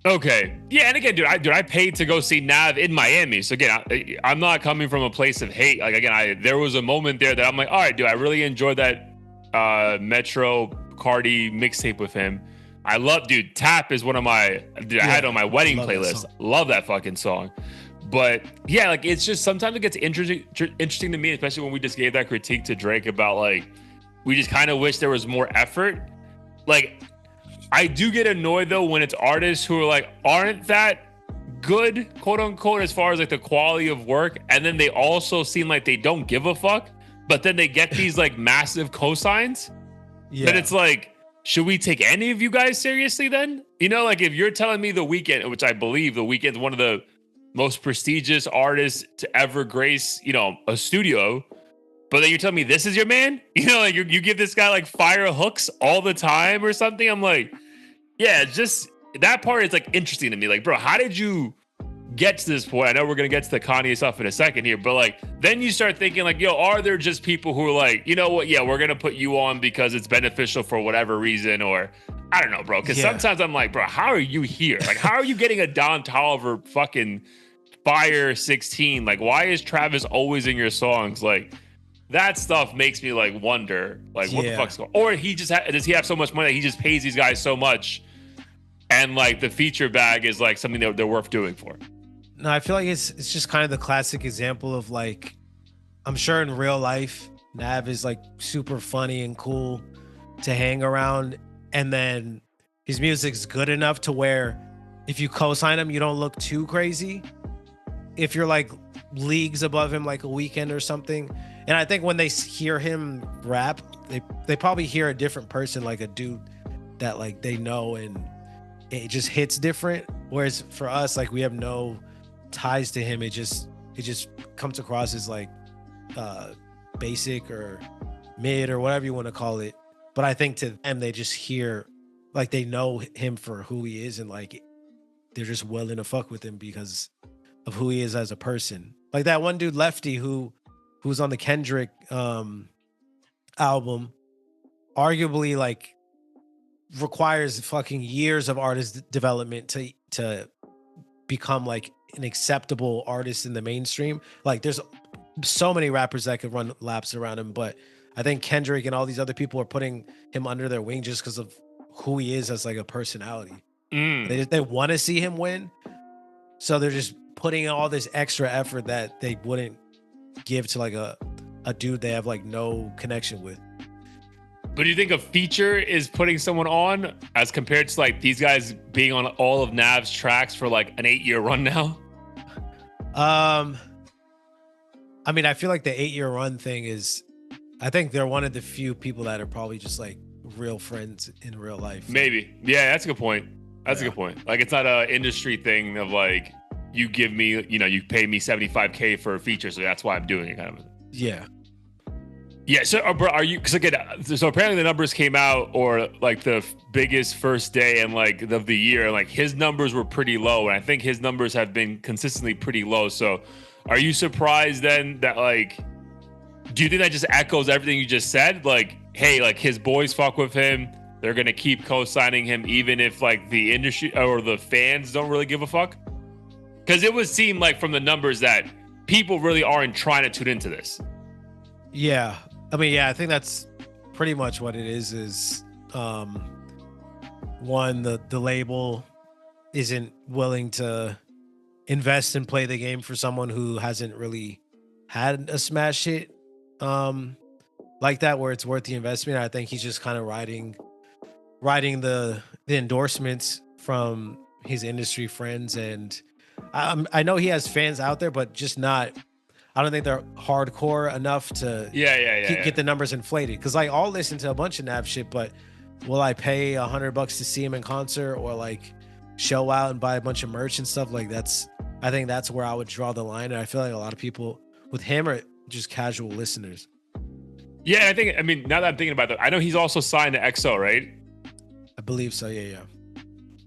Okay. Yeah, and again, dude, I paid to go see Nav in Miami. So again, I'm not coming from a place of hate. Like again, there was a moment there that I'm like, all right, dude, I really enjoyed that Metro Cardi mixtape with him. I love, dude, Tap is one of my, I had on my wedding playlist. Love that fucking song. But yeah, like it's just sometimes it gets interesting to me, especially when we just gave that critique to Drake about like, we just kind of wish there was more effort. Like, I do get annoyed though when it's artists who are like, aren't that good, quote unquote, as far as like the quality of work. And then they also seem like they don't give a fuck, but then they get these like massive cosigns. Yeah. Then it's like, should we take any of you guys seriously then? You know, like if you're telling me The Weeknd, which I believe The Weeknd's one of the most prestigious artists to ever grace, a studio, but then you're telling me this is your man? Like you give this guy like fire hooks all the time or something. I'm like, yeah, just that part is like interesting to me. Like, bro, how did you get to this point, I know we're gonna get to the Kanye stuff in a second here, but like then you start thinking like, yo, are there just people who are like, you know what? Yeah, we're gonna put you on because it's beneficial for whatever reason, or I don't know, bro. Because sometimes I'm like, bro, how are you here? Like, how are you getting a Don Toliver fucking Fire 16? Like, why is Travis always in your songs? Like, that stuff makes me like wonder, like, what the fuck's going on? Or he just does he have so much money that he just pays these guys so much, and like the feature bag is like something that they're worth doing for? No, I feel like it's just kind of the classic example of like, I'm sure in real life, Nav is like super funny and cool to hang around, and then his music's good enough to where if you co-sign him, you don't look too crazy. If you're like leagues above him, like a Weekend or something. And I think when they hear him rap, they probably hear a different person, like a dude that like they know, and it just hits different. Whereas for us, like we have no ties to him. It just comes across as like basic or mid or whatever you want to call it. But I think to them, they just hear like they know him for who he is, and like they're just willing to fuck with him because of who he is as a person. Like that one dude Lefty who's on the Kendrick album, arguably like requires fucking years of artist development to become like an acceptable artist in the mainstream. Like there's so many rappers that could run laps around him, but I think Kendrick and all these other people are putting him under their wing just because of who he is as like a personality. They want to see him win, so they're just putting in all this extra effort that they wouldn't give to like a dude they have like no connection with. But do you think a feature is putting someone on as compared to like these guys being on all of Nav's tracks for like an 8-year run now? I mean, I feel like the 8-year run thing is, I think they're one of the few people that are probably just like real friends in real life. Maybe. Yeah, that's a good point. That's a good point. Like it's not an industry thing of like, you give me, you know, you pay me $75K for a feature, so that's why I'm doing it, kind of. Yeah. Yeah. So, bro, are you? Because again, so apparently the numbers came out, or like the biggest first day and like of the year, like his numbers were pretty low, and I think his numbers have been consistently pretty low. So, are you surprised then that like, do you think that just echoes everything you just said? Like, hey, like his boys fuck with him. They're gonna keep co-signing him, even if like the industry or the fans don't really give a fuck. Because it would seem like from the numbers that people really aren't trying to tune into this. Yeah. I mean, yeah, I think that's pretty much what it is one, the label isn't willing to invest and play the game for someone who hasn't really had a smash hit like that where it's worth the investment. I think he's just kind of riding the endorsements from his industry friends, and I know he has fans out there, but just not. I don't think they're hardcore enough to get the numbers inflated. Because like I'll listen to a bunch of Nav shit, but will I pay $100 to see him in concert or like show out and buy a bunch of merch and stuff? Like I think that's where I would draw the line, and I feel like a lot of people with him are just casual listeners. Yeah, I mean, now that I'm thinking about that, I know he's also signed to EXO, right? I believe so. Yeah.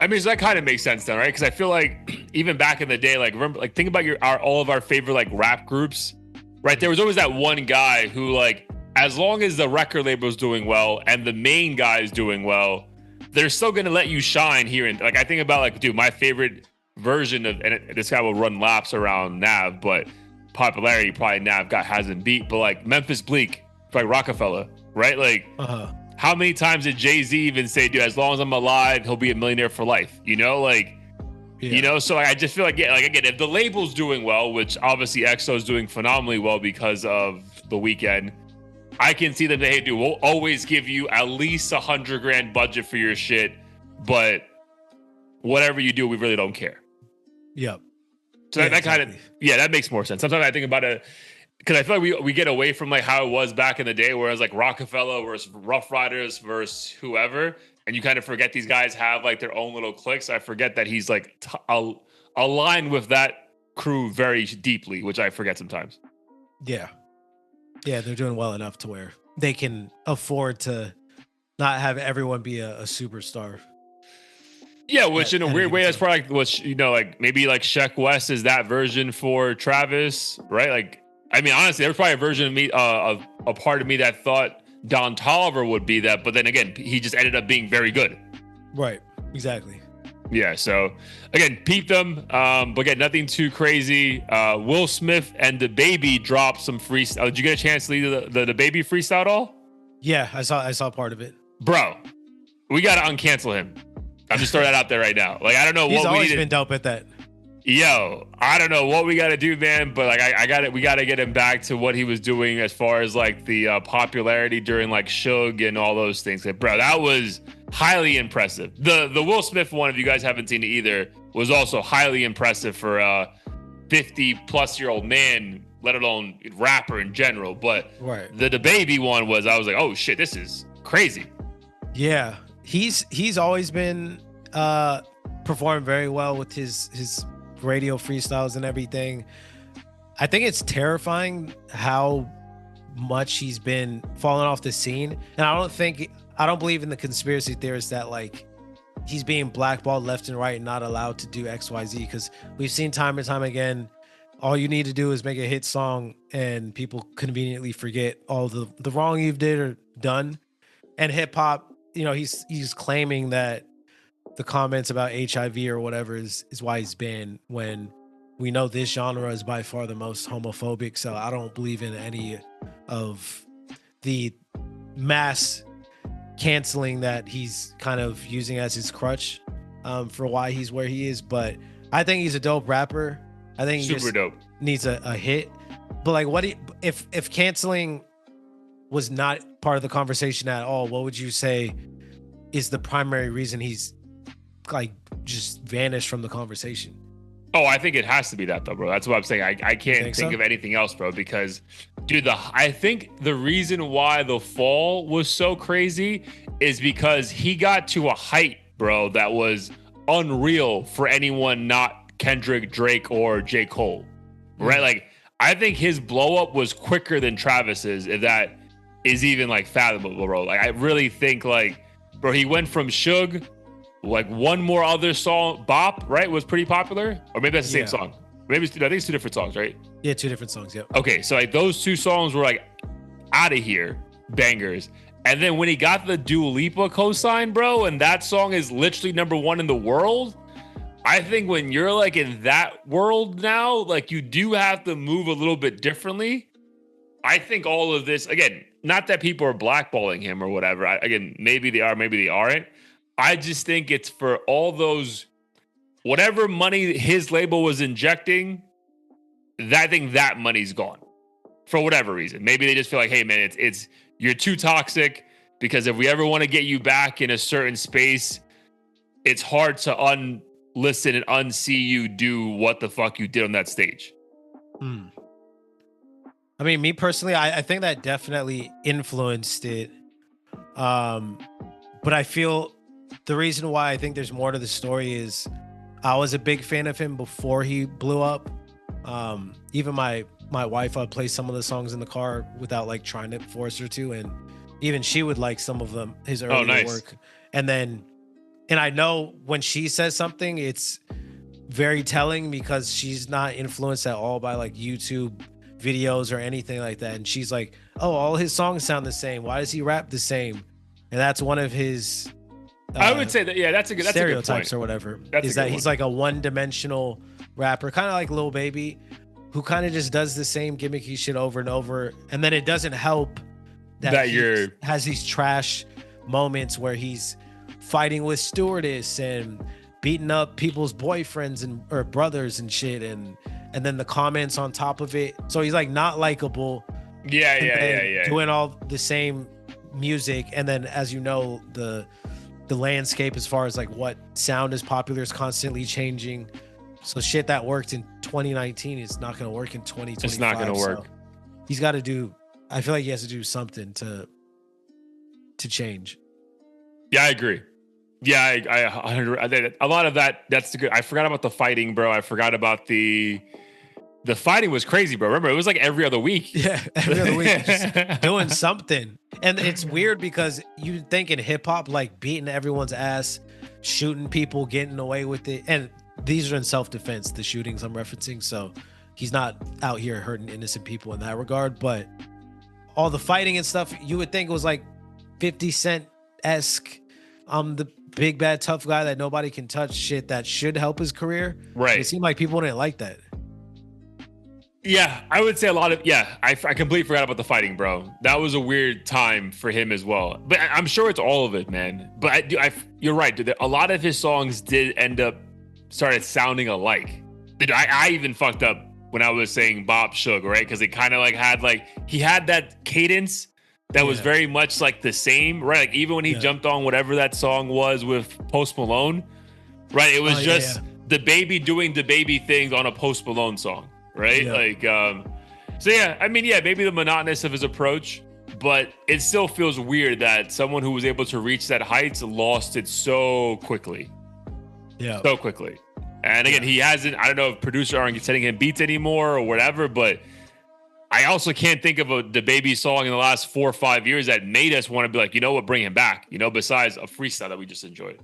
I mean, so that kind of makes sense then, right? Because I feel like even back in the day, like remember, like think about all of our favorite like rap groups, right? There was always that one guy who like, as long as the record label is doing well and the main guy is doing well, they're still gonna let you shine here. And like I think about like, dude, my favorite version of, and this guy will run laps around Nav, but popularity probably Nav hasn't beat, but like Memphis Bleak, like Rockefeller, right? Like. How many times did Jay-Z even say, dude, as long as I'm alive, he'll be a millionaire for life? You know, like, you know, so I just feel like, yeah, like again, if the label's doing well, which obviously EXO is doing phenomenally well because of the Weekend, I can see them say, hey, dude, we'll always give you at least $100,000 budget for your shit, but whatever you do, we really don't care. Yep. So that kind of, that makes more sense. Sometimes I think about it, because I feel like we get away from like how it was back in the day, where it was like Rockefeller versus Rough Riders versus whoever, and you kind of forget these guys have like their own little cliques. I forget that he's like aligned with that crew very deeply, which I forget sometimes. Yeah, they're doing well enough to where they can afford to not have everyone be a superstar. Yeah, which in a weird way, that's probably like what, like maybe like Sheck West is that version for Travis, right? Like, I mean, honestly, there was probably a version of me, of a part of me that thought Don Toliver would be that, but then again, he just ended up being very good. Right. Exactly. Yeah. So again, peep them, but again, nothing too crazy. Will Smith and the Baby dropped some freestyle. Did you get a chance to lead the Baby freestyle at all? Yeah, I saw part of it. Bro, we got to uncancel him. I'm just throwing that out there right now. Like, I don't know He's what we need. He's always been dope at that. Yo, I don't know what we got to do, man, but like we got to get him back to what he was doing as far as like the popularity during like Suge and all those things. Like, bro, that was highly impressive. The Will Smith one, if you guys haven't seen it either, was also highly impressive for a 50-plus-year-old man, let alone rapper in general. But right. The Baby one was, I was like, oh shit, this is crazy. Yeah. He's always been performing very well with his radio freestyles and everything. I think it's terrifying how much he's been falling off the scene. And I don't believe in the conspiracy theorists that like he's being blackballed left and right and not allowed to do XYZ, because we've seen time and time again, all you need to do is make a hit song and people conveniently forget all the wrong you've did or done. And hip hop, he's claiming that the comments about HIV or whatever is why he's banned, when we know this genre is by far the most homophobic. So I don't believe in any of the mass canceling that he's kind of using as his crutch for why he's where he is. But I think he's a dope rapper. I think he super dope. Needs a hit. But like, if canceling was not part of the conversation at all, what would you say is the primary reason he's like just vanished from the conversation? Oh, I think it has to be that though, bro. That's what I'm saying. I can't think of anything else, bro, because dude, I think the reason why the fall was so crazy is because he got to a height, bro, that was unreal for anyone not Kendrick, Drake, or J. Cole, right? Like, I think his blow up was quicker than Travis's, if that is even like fathomable, bro. Like, I really think like, bro, he went from Suge, like one more other song, Bop, right, was pretty popular, or maybe that's the same song. Maybe I think it's two different songs, right? Yeah, two different songs. Yep. Okay, so like those two songs were like out of here bangers, and then when he got the Dua Lipa cosign, bro, and that song is literally #1 in the world. I think when you're like in that world now, like you do have to move a little bit differently. I think all of this, again, not that people are blackballing him or whatever. Again, maybe they are, maybe they aren't. I just think it's for all those, whatever money his label was injecting, I think that money's gone for whatever reason. Maybe they just feel like, hey man, it's you're too toxic, because if we ever want to get you back in a certain space, it's hard to unlisten and unsee you do what the fuck you did on that stage. I mean, me personally, I think that definitely influenced it. But I feel the reason why I think there's more to the story is I was a big fan of him before he blew up. Even my wife, I'd play some of the songs in the car without like trying to force her to, and even she would like some of them, his earlier work. And I know when she says something, it's very telling because she's not influenced at all by like YouTube videos or anything like that. And she's like, oh, all his songs sound the same. Why does he rap the same? And that's one of his I would say that, yeah, that's a good stereotypes or whatever. Is that he's like a one-dimensional rapper, kind of like Lil Baby, who kind of just does the same gimmicky shit over and over. And then it doesn't help that he has these trash moments where he's fighting with stewardess and beating up people's boyfriends or brothers and shit, and then the comments on top of it. So he's like not likable. Yeah. Doing all the same music, and then as you know, the landscape as far as like what sound is popular is constantly changing. So shit that worked in 2019 is not going to work in 2025. It's not going to work. So he's got to do. I feel like he has to do something to change. Yeah, I agree. Yeah, I a lot of that. That's the good. I forgot about the fighting, bro. I forgot about the fighting was crazy, bro. Remember, it was like every other week. Yeah, every other week, just doing something. And it's weird because you think in hip hop, like beating everyone's ass shooting people, getting away with it. And these are in self-defense, the shootings I'm referencing. So he's not out here hurting innocent people in that regard. But all the fighting and stuff, you would think it was like 50 Cent-esque. I'm the big bad tough guy that nobody can touch shit that should help his career. Right. It seemed like people didn't like that. Yeah, I would say a lot of, I completely forgot about the fighting, bro. That was a weird time for him as well. But I'm sure it's all of it, man. But you're right, dude. A lot of his songs did end up started sounding alike. I even fucked up when I was saying Bob Suge, right? Because it kind of like had he had that cadence that was very much like the same, right? Like even when he jumped on whatever that song was with Post Malone, right? It was the baby doing the baby things on a Post Malone song. Right. So yeah, I mean, maybe the monotonous of his approach, but it still feels weird that someone who was able to reach that heights lost it so quickly. Yeah. So quickly. And again, he hasn't, I don't know if producers aren't sending him beats anymore or whatever, but I also can't think of the baby song in the last 4 or 5 years that made us want to be like, you know what, bring him back, besides a freestyle that we just enjoyed.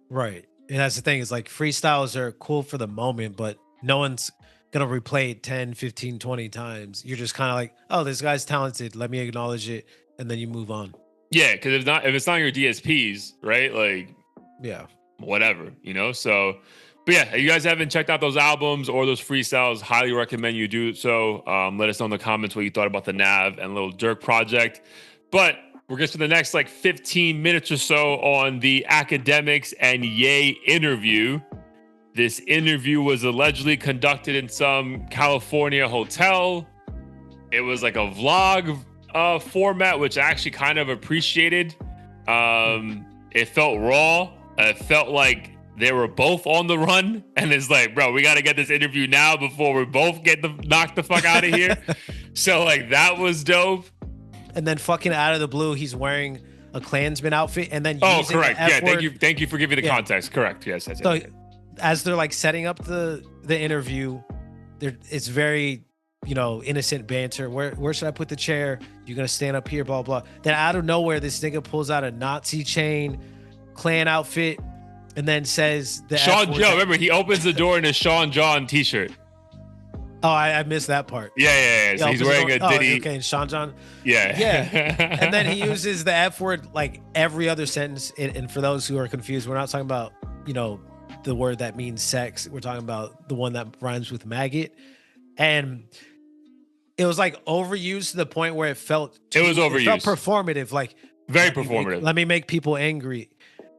Right. And that's the thing is like freestyles are cool for the moment, but no one's gonna replay it 10, 15, 20 times. You're just kind of like, oh, this guy's talented, let me acknowledge it, and then you move on. Yeah, because if it's not your DSPs, right? Like, yeah, whatever, so. But yeah, if you guys haven't checked out those albums or those freestyles, highly recommend you do so. Let us know in the comments what you thought about the Nav and Lil Durk project. But we're going to spend the next 15 minutes or so on the Akademiks and Ye interview. This interview was allegedly conducted in some California hotel. It was like a vlog format, which I actually kind of appreciated. It felt raw. It felt like they were both on the run. And it's like, bro, we got to get this interview now before we both get knocked the fuck out of here. So that was dope. And then fucking out of the blue, he's wearing a Klansman outfit. And then correct. Yeah, thank you for giving the context. Correct. Yes. So, as they're setting up the interview, it's very, innocent banter. Where should I put the chair? You're going to stand up here, blah, blah. Then out of nowhere, this nigga pulls out a Nazi chain, Klan outfit, and then says Sean John. Remember, he opens the door in a Sean John t-shirt. Oh, I missed that part. Yeah. So he's wearing a Diddy. Okay, Sean John. Yeah. And then he uses the F word every other sentence. And for those who are confused, we're not talking about, the word that means sex. We're talking about the one that rhymes with maggot. And it was overused to the point where it felt overused. It felt performative, very performative. Let me make people angry.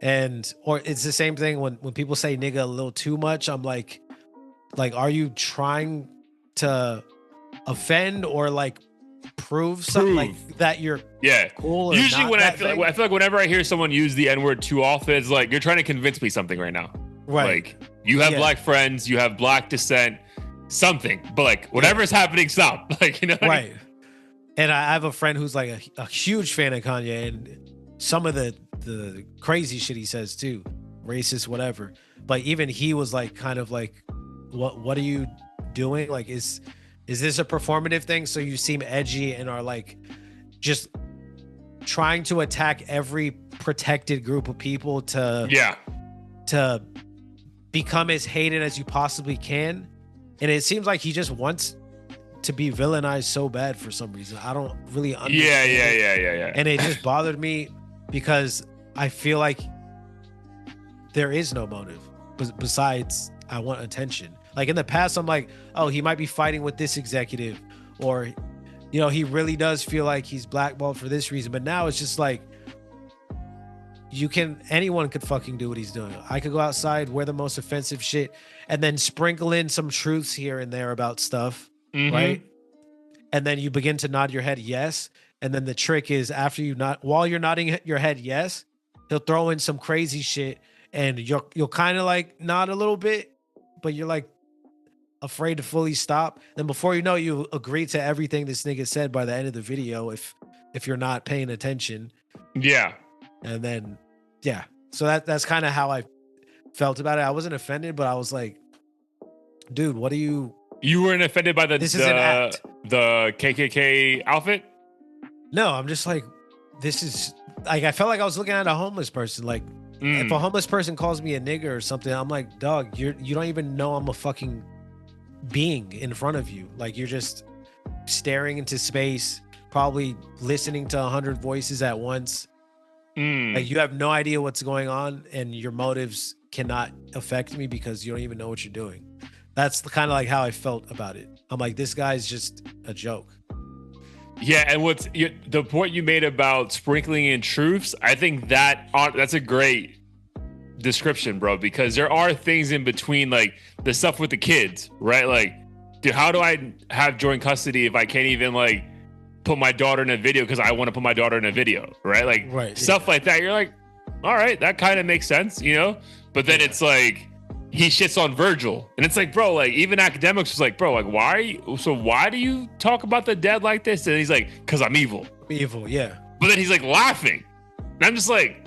Or it's the same thing when people say nigga a little too much. I'm like, are you trying to offend or prove something that you're cool? Or usually not when I feel like whenever I hear someone use the N-word too often, it's like you're trying to convince me something right now. Right. You have black friends, you have black descent, something, but whatever's happening, stop. Right. And I have a friend who's a huge fan of Kanye, and some of the crazy shit he says too, racist, whatever. But even he was kind of what are you doing? Is this a performative thing? So you seem edgy and are just trying to attack every protected group of people to become as hated as you possibly can. And it seems like he just wants to be villainized so bad for some reason. I don't really understand. Yeah. And it just bothered me because I feel like there is no motive besides I want attention. In the past, I'm like, oh, he might be fighting with this executive, or, he really does feel like he's blackballed for this reason. But now it's just anyone could fucking do what he's doing. I could go outside, wear the most offensive shit, and then sprinkle in some truths here and there about stuff, right? And then you begin to nod your head yes. And then the trick is while you're nodding your head yes, he'll throw in some crazy shit, and you'll kind of nod a little bit, but you're afraid to fully stop. Then before you know, you agree to everything this nigga said by the end of the video if you're not paying attention. Yeah. And then so that's kind of how I felt about it. I wasn't offended, but I was like, dude, what are you weren't offended by this is an act. The KKK outfit? No, I'm just this is I felt like I was looking at a homeless person. If a homeless person calls me a nigger or something, I'm like, dog, you don't even know I'm a fucking being in front of you. Like, you're just staring into space, probably listening to 100 voices at once. Like, you have no idea what's going on, and your motives cannot affect me because you don't even know what you're doing. That's kind of like how I felt about it. I'm like, this guy's just a joke. Yeah, and the point you made about sprinkling in truths, I think that's a great description, bro, because there are things in between, like the stuff with the kids, right? Like, dude, how do I have joint custody if I can't even like put my daughter in a video because I want to put my daughter in a video, right? Like stuff like that. You're like, all right, that kind of makes sense, you know? But then it's like he shits on Virgil, and it's like, bro, like even Akademiks was like, bro, like why do you talk about the dead like this? And he's like, because I'm evil. Evil, yeah. But then he's like laughing, and I'm just like,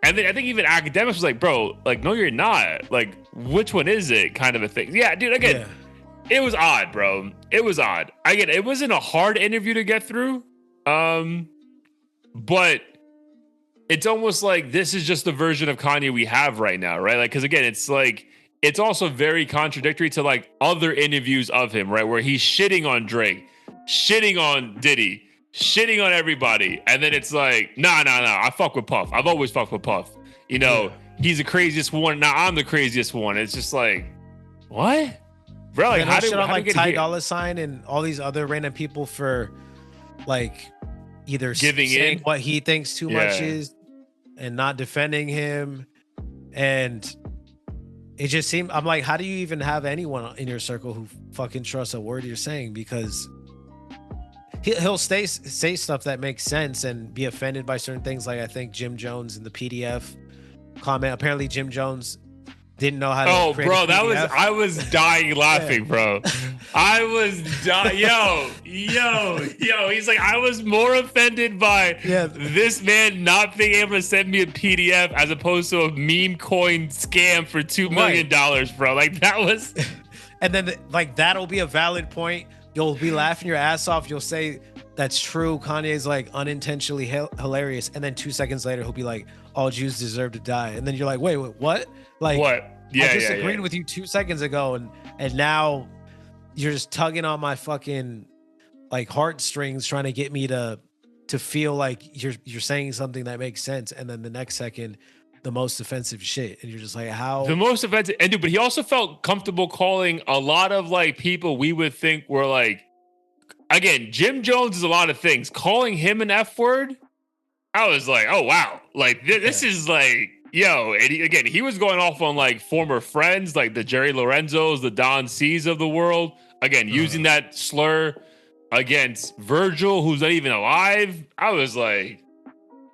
and then I think even Akademiks was like, bro, like no, you're not. Like, which one is it? Kind of a thing. Yeah, dude. Again, it was odd, bro. It was odd. Again, it wasn't a hard interview to get through, but it's almost like this is just the version of Kanye we have right now, right? Like, because again, it's like, it's also very contradictory to like other interviews of him, right? Where he's shitting on Drake, shitting on Diddy, shitting on everybody. And then it's like, nah, I fuck with Puff. I've always fucked with Puff. You know, he's the craziest one. Now I'm the craziest one. It's just like, what? Bro, like, how did like Ty Dolla $ign and all these other random people for like either giving in what he thinks too much is and not defending him. And it just seemed, I'm like, how do you even have anyone in your circle who fucking trusts a word you're saying? Because he'll say stuff that makes sense and be offended by certain things. Like, I think Jim Jones in the PDF comment, apparently Jim Jones didn't know how to create a PDF. I was dying laughing, bro. I was dying. Yo. He's like, I was more offended by this man not being able to send me a PDF as opposed to a meme coin scam for $2 million, bro. Like, that was. And then like, that'll be a valid point. You'll be laughing your ass off. You'll say that's true. Kanye's like unintentionally hilarious. And then 2 seconds later, he'll be like, all Jews deserve to die. And then you're like, wait, what? Like, what? Yeah, I just agreed with you 2 seconds ago, and now you're just tugging on my fucking like heartstrings, trying to get me to feel like you're saying something that makes sense, and then the next second, the most offensive shit, and you're just like, how? The most offensive, and dude, but he also felt comfortable calling a lot of like people we would think were like, again, Jim Jones is a lot of things. Calling him an F word, I was like, oh wow, like this is like. Yo, and he was going off on like former friends, like the Jerry Lorenzos, the Don C's of the world. Again, using that slur against Virgil, who's not even alive. I was like,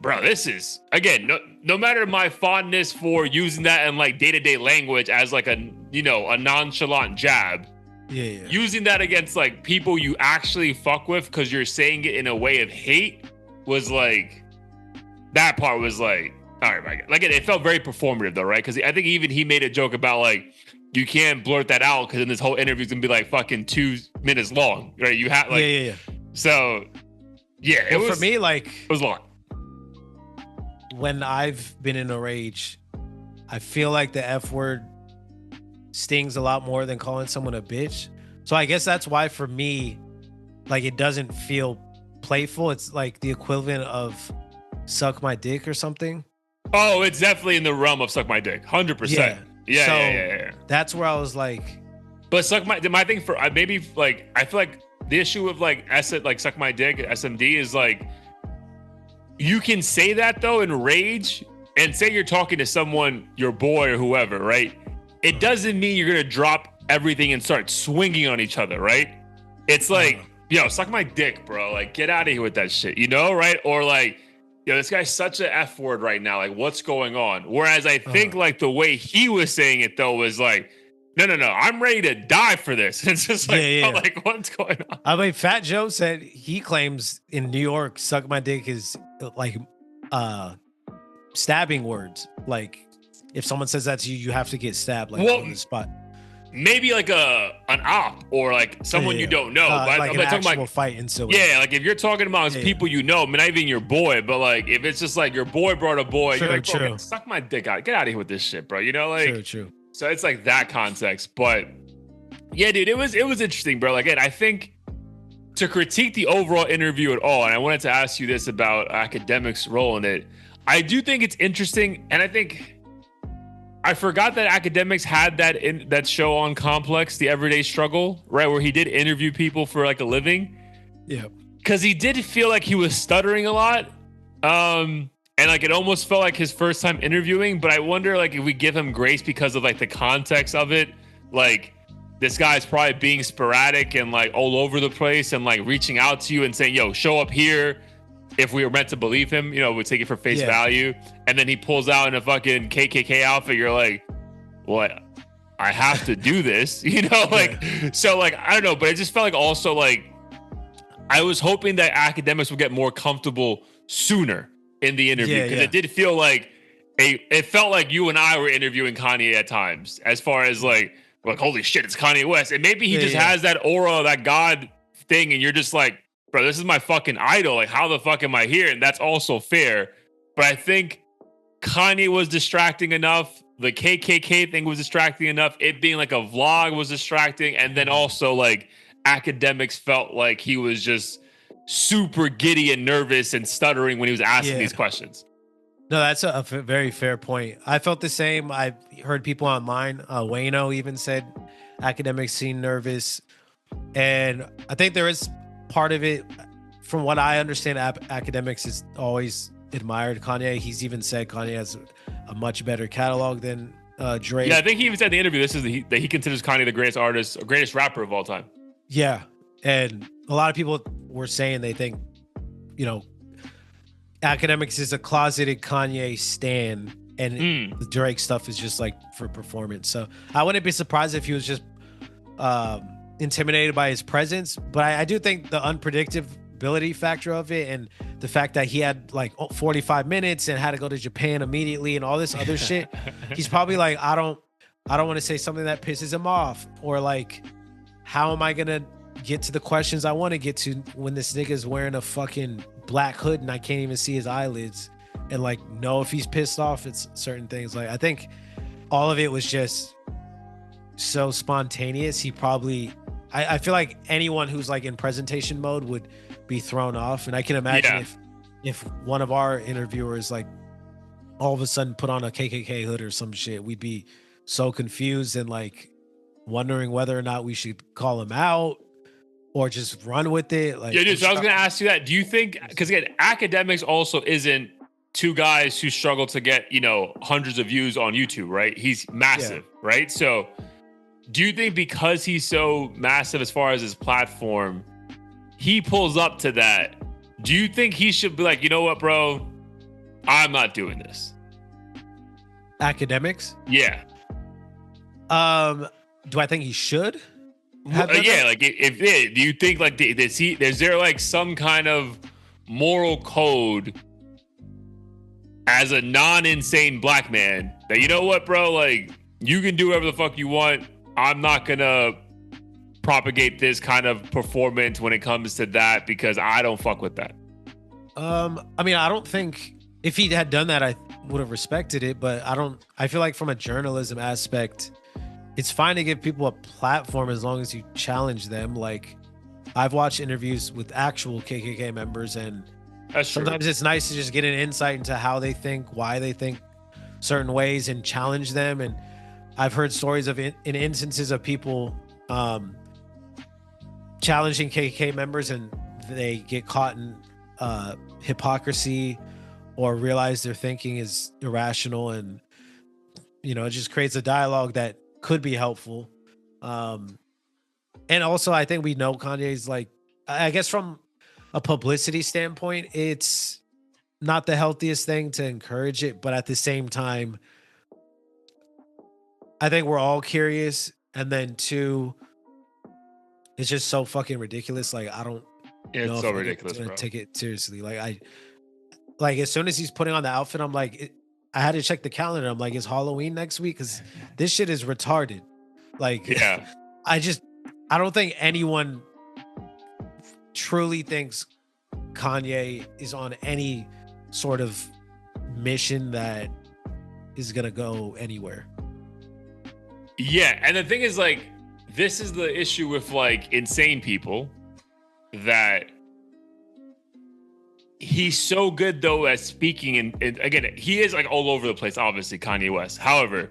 bro, this is, again, no matter my fondness for using that in like day-to-day language as like a nonchalant jab. Yeah. Using that against like people you actually fuck with because you're saying it in a way of hate was like, that part was like, all right, like it felt very performative though, right? Because I think even he made a joke about like, you can't blurt that out because then this whole interview is gonna be like fucking 2 minutes long, right? You have like, So, it was, for me, like, it was long. When I've been in a rage, I feel like the F word stings a lot more than calling someone a bitch. So I guess that's why for me, like, it doesn't feel playful. It's like the equivalent of suck my dick or something. Oh, it's definitely in the realm of suck my dick, 100%. Yeah. That's where I was like, but my thing for maybe like I feel like the issue with like suck my dick SMD is like you can say that though in rage and say you're talking to someone, your boy or whoever, right? It doesn't mean you're gonna drop everything and start swinging on each other, right? It's like, yo, suck my dick, bro. Like, get out of here with that shit, you know, right? Or like, yo, this guy's such an F word right now. Like, what's going on? Whereas I think like the way he was saying it though was like, no, I'm ready to die for this. It's just like, oh, like what's going on? I mean, Fat Joe said he claims in New York, suck my dick is like stabbing words. Like, if someone says that to you, you have to get stabbed like on the spot. maybe like an op or like someone you don't know. But like I'm an not talking actual about fight into it. Yeah, like if you're talking about people you know, not even your boy, but like if it's just like your boy brought a boy, you're like, bro, suck my dick out. Get out of here with this shit, bro. You know, like true. So it's like that context. But yeah, dude, it was interesting, bro. Like, again, I think to critique the overall interview at all, and I wanted to ask you this about Akademiks' role in it. I do think it's interesting, and I think I forgot that Akademiks had that show on Complex, The Everyday Struggle, right, where he did interview people for like a living. Yeah, because he did feel like he was stuttering a lot, and like it almost felt like his first time interviewing. But I wonder, like, if we give him grace because of like the context of it, like. This guy's probably being sporadic and like all over the place and like reaching out to you and saying, yo, show up here. If we were meant to believe him, you know, we'd take it for face value. And then he pulls out in a fucking KKK outfit. You're like, what? I have to do this, you know? Like, so like, I don't know, but it just felt like also like, I was hoping that Akademiks would get more comfortable sooner in the interview. Because it did feel like it felt like you and I were interviewing Kanye at times, as far as like, holy shit, it's Kanye West. And maybe he just has that aura, that God thing. And you're just like, bro, this is my fucking idol. Like, how the fuck am I here? And that's also fair. But I think Kanye was distracting enough. The KKK thing was distracting enough. It being like a vlog was distracting. And then also like Akademiks felt like he was just super giddy and nervous and stuttering when he was asking these questions. No, that's a very fair point. I felt the same. I've heard people online. Wayno even said Akademiks seemed nervous. And I think there is part of it, from what I understand, Akademiks has always admired Kanye. He's even said Kanye has a much better catalog than Drake. Yeah, I think he even said in the interview that he considers Kanye the greatest artist, or greatest rapper of all time. Yeah. And a lot of people were saying they think, you know, Akademiks is a closeted Kanye stan, and the Drake stuff is just like for performance. So I wouldn't be surprised if he was just intimidated by his presence. But I do think the unpredictability factor of it, and the fact that he had like 45 minutes and had to go to Japan immediately and all this other shit, he's probably like, I don't want to say something that pisses him off, or like, how am I gonna get to the questions I want to get to when this nigga's wearing a fucking black hood and I can't even see his eyelids, and like know if he's pissed off at certain things. Like, I think all of it was just so spontaneous. He probably, I feel like anyone who's like in presentation mode would be thrown off. And I can imagine if one of our interviewers like all of a sudden put on a KKK hood or some shit, we'd be so confused and like wondering whether or not we should call him out or just run with it. Like, yeah, dude. So I was gonna ask you that. Do you think, because again, Akademiks also isn't two guys who struggle to get, you know, hundreds of views on YouTube, right? He's massive, right? So do you think because he's so massive as far as his platform, he pulls up to that? Do you think he should be like, you know what, bro? I'm not doing this. Akademiks? Yeah. Do I think he should? Yeah, like if do you think like is there like some kind of moral code as a non-insane black man that, you know what, bro, like you can do whatever the fuck you want. I'm not gonna propagate this kind of performance when it comes to that because I don't fuck with that. I mean, I don't think if he had done that, I would have respected it, but I feel like from a journalism aspect, it's fine to give people a platform as long as you challenge them. Like, I've watched interviews with actual KKK members, and sometimes it's nice to just get an insight into how they think, why they think certain ways, and challenge them. And I've heard stories of in instances of people challenging KKK members, and they get caught in hypocrisy or realize their thinking is irrational, and you know, it just creates a dialogue that could be helpful. And also, I think we know Kanye's like, I guess from a publicity standpoint, it's not the healthiest thing to encourage it, but at the same time, I think we're all curious. And then two, it's just so fucking ridiculous. Like, I don't know so if ridiculous, I'm bro. take it seriously. Like as soon as he's putting on the outfit, I'm like, I had to check the calendar. I'm like, is Halloween next week? Because this shit is retarded. Like, Yeah. I don't think anyone truly thinks Kanye is on any sort of mission that is gonna go anywhere. Yeah, and the thing is, like, this is the issue with like insane people, that he's so good though at speaking, and again, he is like all over the place, obviously, Kanye West. However,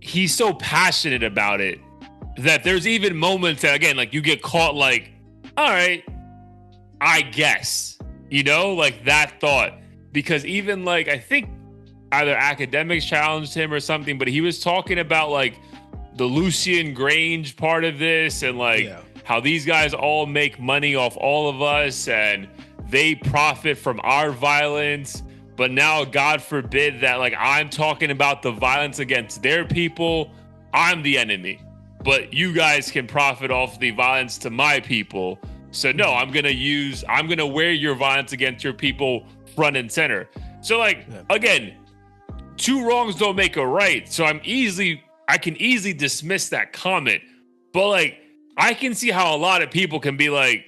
he's so passionate about it that there's even moments that, again, like, you get caught like, all right, I guess, like that thought. Because even like, I think either Akademiks challenged him or something, but he was talking about like the Lucian Grange part of this, and like how these guys all make money off all of us and they profit from our violence. But now, God forbid that like I'm talking about the violence against their people, I'm the enemy, but you guys can profit off the violence to my people. So no, I'm gonna wear your violence against your people front and center. So like, again, two wrongs don't make a right. So I can easily dismiss that comment. But like, I can see how a lot of people can be like,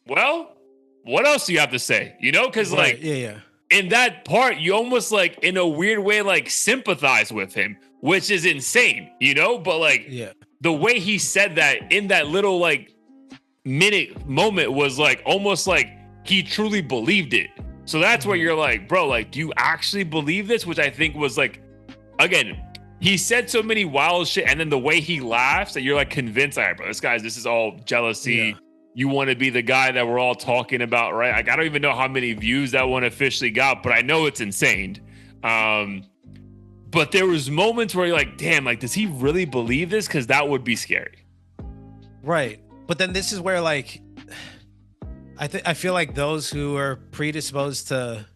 well, what else do you have to say? Because like, in that part, you almost like, in a weird way, like sympathize with him, which is insane, But like, the way he said that in that little like minute moment was like almost like he truly believed it. So that's where you're like, bro, like, do you actually believe this? Which I think was like, again, he said so many wild shit, and then the way he laughs that you're like convinced, all right, bro, this is all jealousy. Yeah. You want to be the guy that we're all talking about, right? Like, I don't even know how many views that one officially got, but I know it's insane. But there was moments where you're like, damn, like, does he really believe this? Because that would be scary. Right. But then this is where like, I feel like those who are predisposed to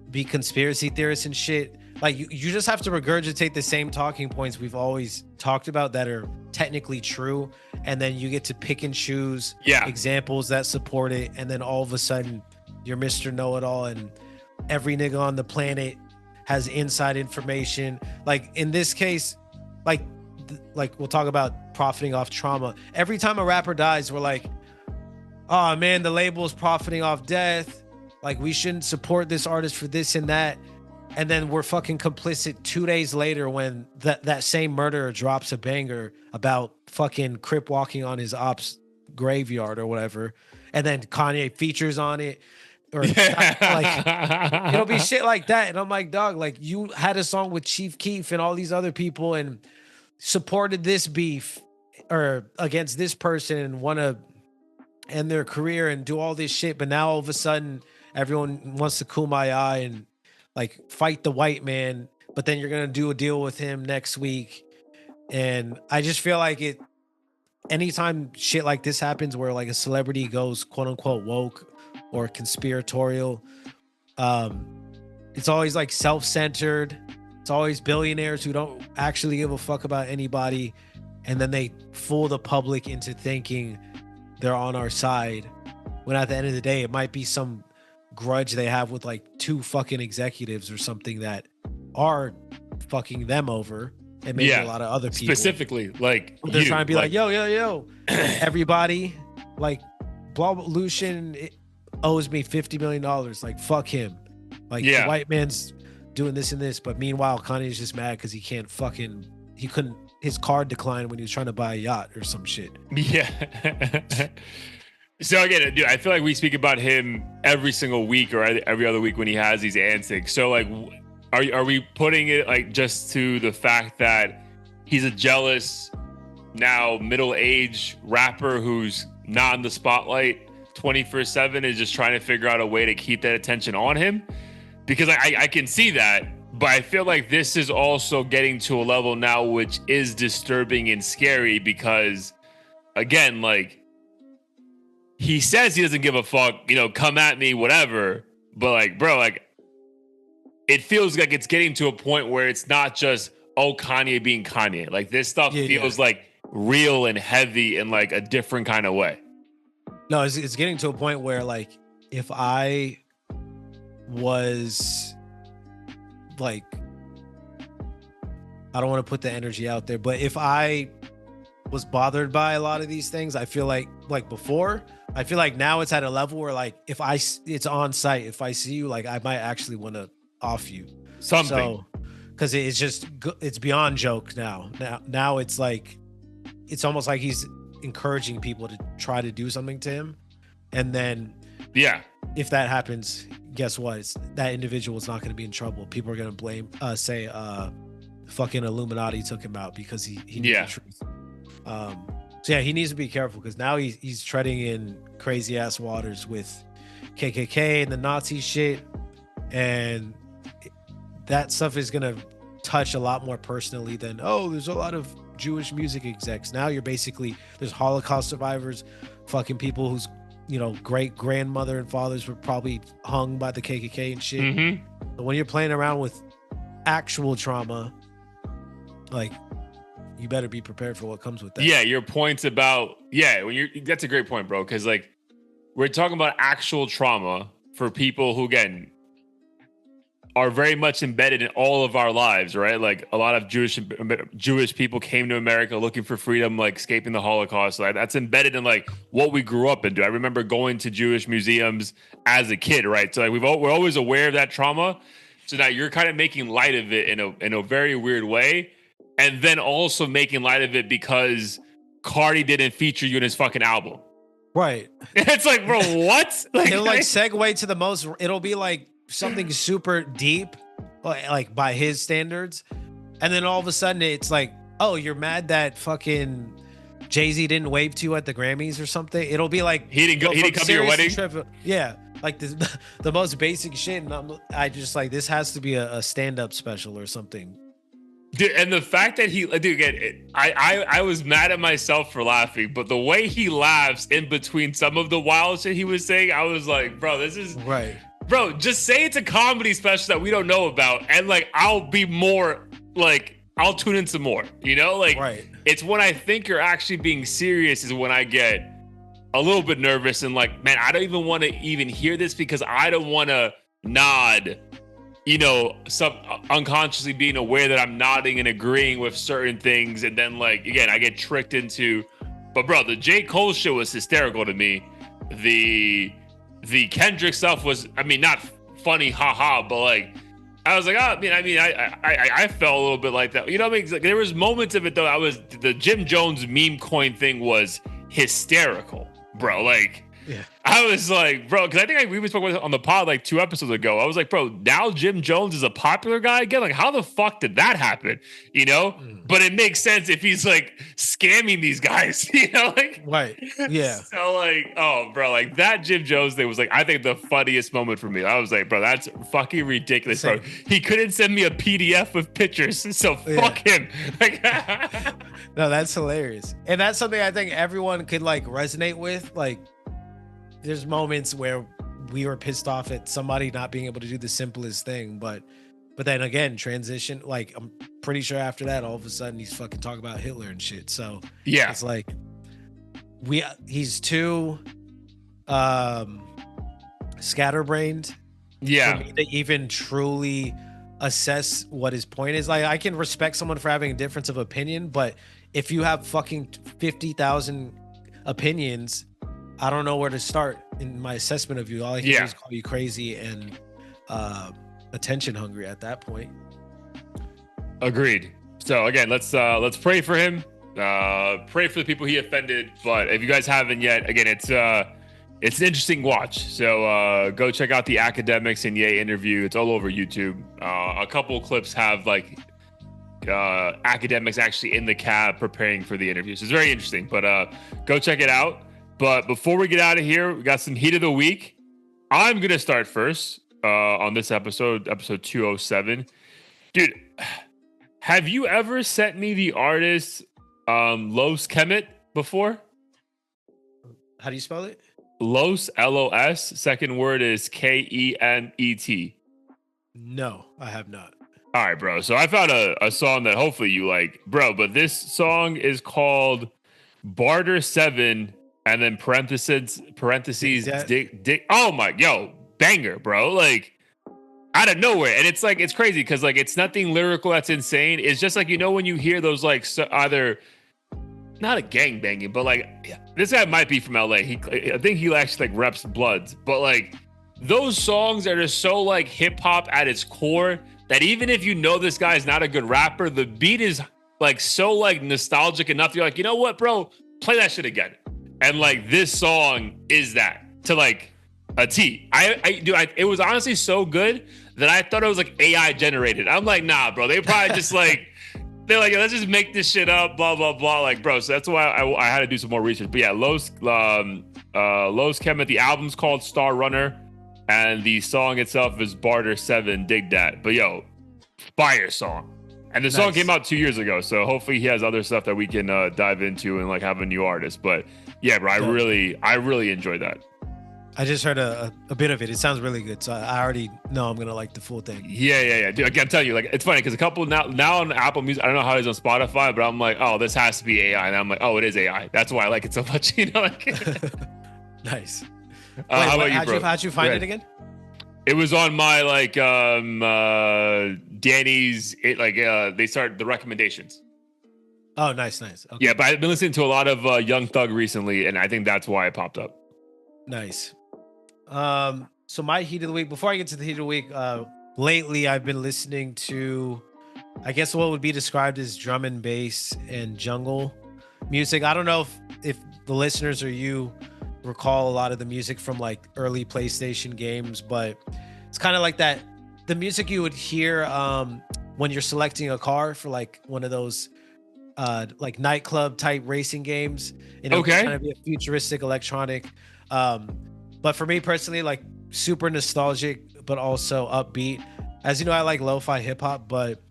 be conspiracy theorists and shit, like you just have to regurgitate the same talking points we've always talked about that are technically true, and then you get to pick and choose examples that support it, and then all of a sudden you're Mr. Know-It-All, and every nigga on the planet has inside information. Like in this case, like we'll talk about profiting off trauma. Every time a rapper dies, we're like, oh man, the label is profiting off death. Like, we shouldn't support this artist for this and that. And then we're fucking complicit 2 days later when that same murderer drops a banger about fucking Crip walking on his ops graveyard or whatever. And then Kanye features on it. Or like, it'll be shit like that. And I'm like, dog, like, you had a song with Chief Keef and all these other people and supported this beef or against this person and want to end their career and do all this shit. But now all of a sudden everyone wants to kumbaya and like fight the white man, but then you're going to do a deal with him next week. And I just feel like anytime shit like this happens where like a celebrity goes quote unquote woke or conspiratorial, it's always like self-centered. It's always billionaires who don't actually give a fuck about anybody. And then they fool the public into thinking they're on our side, when at the end of the day, it might be some grudge they have with like two fucking executives or something that are fucking them over, and maybe a lot of other people. Specifically, like, they're trying to be like, yo, everybody, like, blah, Lucian owes me $50 million. Like, fuck him. Like, the white man's doing this and this, but meanwhile, Kanye's just mad because he couldn't, his card declined when he was trying to buy a yacht or some shit. Yeah. So again, dude, I feel like we speak about him every single week or every other week when he has these antics. So like, are we putting it like just to the fact that he's a jealous, now middle-aged rapper who's not in the spotlight 24/7, is just trying to figure out a way to keep that attention on him? Because I can see that, but I feel like this is also getting to a level now which is disturbing and scary because, again, like, he says he doesn't give a fuck, come at me, whatever. But like, bro, like, it feels like it's getting to a point where it's not just, oh, Kanye being Kanye. Like, this stuff feels like real and heavy in like a different kind of way. No, it's getting to a point where like, if I was like I don't want to put the energy out there. But if I was bothered by a lot of these things, I feel like before, I feel like now it's at a level where like if it's on site, if I see you, like I might actually want to off you something. So because it's just it's beyond joke now. Now it's like it's almost like he's encouraging people to try to do something to him, and then if that happens, guess what? That individual is not going to be in trouble. People are going to blame say fucking Illuminati took him out because he knew the truth. So yeah, he needs to be careful because now he's treading in crazy ass waters with KKK and the Nazi shit, and that stuff is gonna touch a lot more personally than there's a lot of Jewish music execs. Now there's Holocaust survivors, fucking people whose great grandmother and fathers were probably hung by the KKK and shit. Mm-hmm. But when you're playing around with actual trauma, like, you better be prepared for what comes with that. Yeah, your points about that's a great point, bro. Because like we're talking about actual trauma for people who again are very much embedded in all of our lives, right? Like a lot of Jewish people came to America looking for freedom, like escaping the Holocaust. Like that's embedded in like what we grew up into. I remember going to Jewish museums as a kid, right? So like we're always aware of that trauma. So now you're kind of making light of it in a very weird way. And then also making light of it because Cardi didn't feature you in his fucking album. Right. It's like, bro, what? Like, it'll like segue to the most, it'll be like something super deep, like by his standards. And then all of a sudden it's like, oh, you're mad that fucking Jay-Z didn't wave to you at the Grammys or something. It'll be like, he didn't come to your wedding. Yeah. Like the most basic shit. And I just like, this has to be a stand-up special or something. Dude, and the fact that I was mad at myself for laughing, but the way he laughs in between some of the wild shit he was saying, I was like, bro, this is right. Bro, just say it's a comedy special that we don't know about, and like I'll be more like I'll tune in some more. Like right. It's when I think you're actually being serious is when I get a little bit nervous and like, man, I don't even want to even hear this because I don't want to nod. Unconsciously being aware that I'm nodding and agreeing with certain things. And then like, again, I get tricked into, but bro, the J. Cole shit was hysterical to me. The Kendrick stuff was, I mean, not funny, haha, but like, I was like, I felt a little bit like that. You know what I mean? Like, there was moments of it though. The Jim Jones meme coin thing was hysterical, bro. Like, yeah. I was like, bro, because I think we spoke about it on the pod like 2 episodes ago. I was like, bro, now Jim Jones is a popular guy again. Like, how the fuck did that happen? But it makes sense if he's like scamming these guys, like, right. Yeah. So like, oh, bro, like that Jim Jones thing was like, I think the funniest moment for me. I was like, bro, that's fucking ridiculous, bro. He couldn't send me a PDF with pictures, so fuck him. Like, no, that's hilarious, and that's something I think everyone could like resonate with. Like, there's moments where we were pissed off at somebody not being able to do the simplest thing, but then again, transition, like I'm pretty sure after that, all of a sudden he's fucking talking about Hitler and shit. So yeah, it's like he's too scatterbrained for me to even truly assess what his point is. Like, I can respect someone for having a difference of opinion, but if you have fucking 50,000 opinions, I don't know where to start in my assessment of you. All I can do is call you crazy and attention hungry at that point. Agreed. So again, let's pray for him. Pray for the people he offended. But if you guys haven't yet, again, it's an interesting watch. So go check out the Akademiks and Ye interview. It's all over YouTube. A couple of clips have like Akademiks actually in the cab preparing for the interview. So it's very interesting. But go check it out. But before we get out of here, we got some heat of the week. I'm going to start first on this episode 207. Dude, have you ever sent me the artist Los Kemet before? How do you spell it? Los, L-O-S. Second word is K-E-M-E-T. No, I have not. All right, bro. So I found a song that hopefully you like. Bro, but this song is called Barter 7. And then parentheses, dick. Oh my, banger, bro. Like, out of nowhere. And it's like, it's crazy because like it's nothing lyrical that's insane. It's just like, you know, when you hear those like either not a gang banging, but like this guy might be from LA. I think he actually like reps Bloods, but like those songs that are so like hip hop at its core that even if you know this guy is not a good rapper, the beat is like so like nostalgic enough. You're like, you know what, bro, play that shit again. And like this song is that to like a T. It was honestly so good that I thought it was like AI generated. I'm like, nah, bro. They probably just like, they're like, let's just make this shit up, blah, blah, blah. Like, bro, so that's why I had to do some more research. But yeah, Los Kemet, the album's called Star Runner, and the song itself is Barter 7, Dig That. But yo, fire song. And the song came out 2 years ago, so hopefully he has other stuff that we can dive into and like have a new artist. But yeah, bro, I really enjoyed that. I just heard a bit of it. It sounds really good, so I already know I'm gonna like the full thing. Yeah. Dude, I'm telling you, like it's funny because a couple now on Apple Music, I don't know how it is on Spotify, but I'm like, oh, this has to be AI, and I'm like, oh, it is AI. That's why I like it so much. You know, like. Nice. How about you, bro? How'd you find it again? It was on my like Danny's. They started the recommendations. Oh, nice. Okay. Yeah, but I've been listening to a lot of Young Thug recently, and I think that's why it popped up. Nice. So my heat of the week, before I get to the heat of the week, lately I've been listening to, I guess what would be described as drum and bass and jungle music. I don't know if the listeners or you recall a lot of the music from like early PlayStation games, but it's kind of like that, the music you would hear when you're selecting a car for like one of those like nightclub type racing games. Okay. Kind of be a futuristic electronic. But for me personally, like super nostalgic, but also upbeat. As you know, I like lo-fi hip hop, but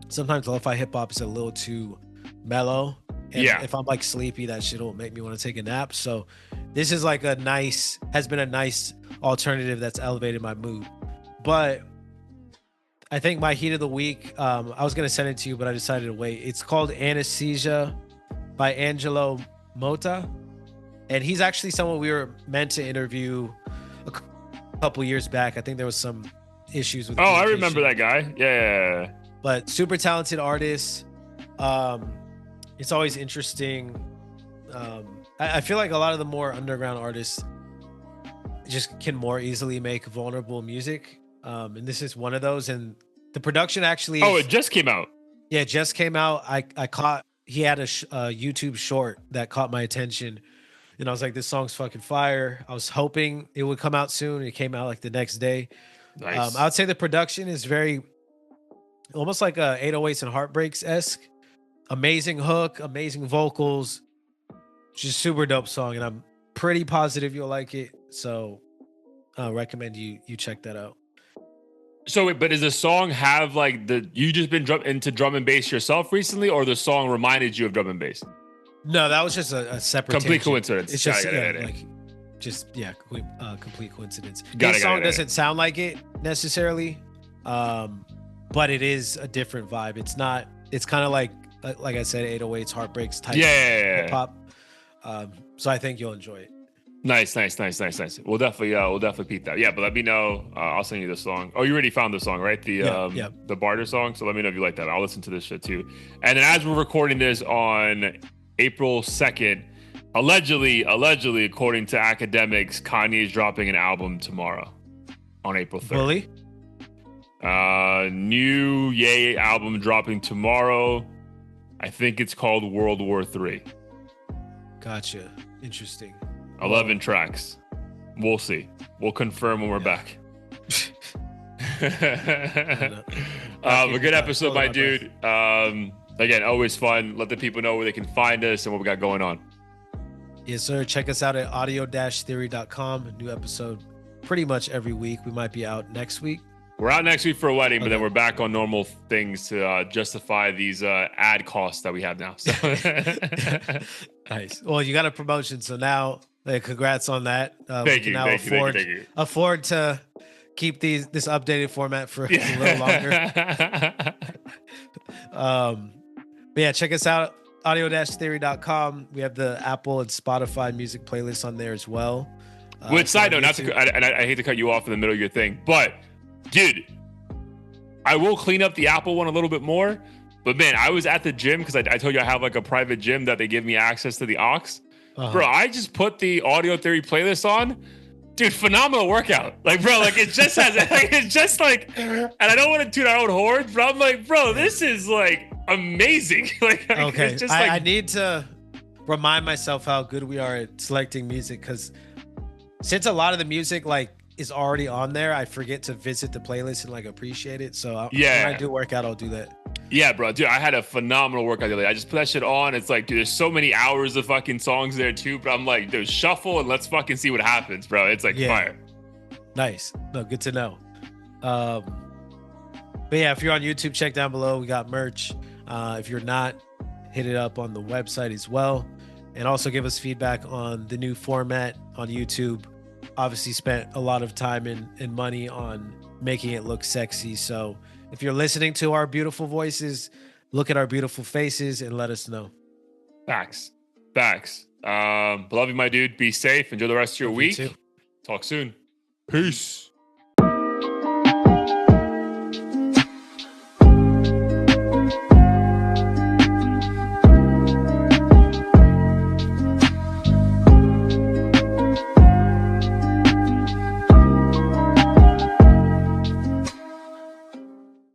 sometimes lo-fi hip hop is a little too mellow. And if I'm like sleepy, that shit will make me want to take a nap. So this is like has been a nice alternative that's elevated my mood. But I think my heat of the week, I was going to send it to you, but I decided to wait. It's called Anesthesia by Angelo Mota. And he's actually someone we were meant to interview a couple years back. I think there was some issues with. Oh, I remember that guy. Yeah. But super talented artist. It's always interesting. I feel like a lot of the more underground artists just can more easily make vulnerable music. And this is one of those. And the production actually. Oh, it just came out. Yeah, it just came out. He had a YouTube short that caught my attention. And I was like, this song's fucking fire. I was hoping it would come out soon. It came out like the next day. Nice. I would say the production is very, almost like a 808s and Heartbreaks-esque. Amazing hook, amazing vocals. Just super dope song. And I'm pretty positive you'll like it. So I recommend you check that out. So, but does the song have like you just been into drum and bass yourself recently, or the song reminded you of drum and bass? No, that was just a separate complete tangent. coincidence. It's just complete coincidence. This song doesn't sound like it necessarily, but it is a different vibe. It's not. It's kind of like I said, 808s, Heartbreaks type hip hop. So I think you'll enjoy it. Nice. We'll definitely peep that. Yeah, but let me know. I'll send you the song. Oh, you already found the song, right? The Barter song. So let me know if you like that. I'll listen to this shit too. And then as we're recording this on April 2nd, allegedly, according to Akademiks, Kanye is dropping an album tomorrow on April 3rd. Really? New Ye album dropping tomorrow. I think it's called World War III. Gotcha. Interesting. 11 tracks. We'll see. We'll confirm when we're back. A good episode, my dude. Again, always fun. Let the people know where they can find us and what we got going on. Yes, sir. Check us out at audio-theory.com. A new episode pretty much every week. We might be out next week. We're out next week for a wedding, but then we're back on normal things to justify these ad costs that we have now. So. Nice. Well, you got a promotion, so now congrats on that. Thank you. Afford to keep this updated format for a little longer. But yeah, check us out, audio-theory.com. We have the Apple and Spotify music playlists on there as well. Which side note, I hate to cut you off in the middle of your thing, but Dude, I will clean up the Apple one a little bit more. But man, I was at the gym because I told you I have like a private gym that they give me access to the aux. Bro, I just put the Audio Theory playlist on. Dude, phenomenal workout. Like, bro, like it just has, it's just like, and I don't want to toot our own horn, but I'm like, bro, this is like amazing. Like, okay, it's just like, I need to remind myself how good we are at selecting music, because since a lot of the music like is already on there, I forget to visit the playlist and like appreciate it. So when I do work out, I'll do that. Yeah, bro, dude, I had a phenomenal workout the other day. I just put that shit on. It's like, dude, there's so many hours of fucking songs there too. But I'm like, dude, shuffle and let's fucking see what happens, bro. It's like fire. Nice. No, good to know. But yeah, if you're on YouTube, check down below. We got merch. If you're not, hit it up on the website as well. And also give us feedback on the new format on YouTube. Obviously spent a lot of time and money on making it look sexy. So if you're listening to our beautiful voices, look at our beautiful faces and let us know. Facts. Love you, my dude. Be safe. Enjoy the rest of your week. Talk soon. Peace.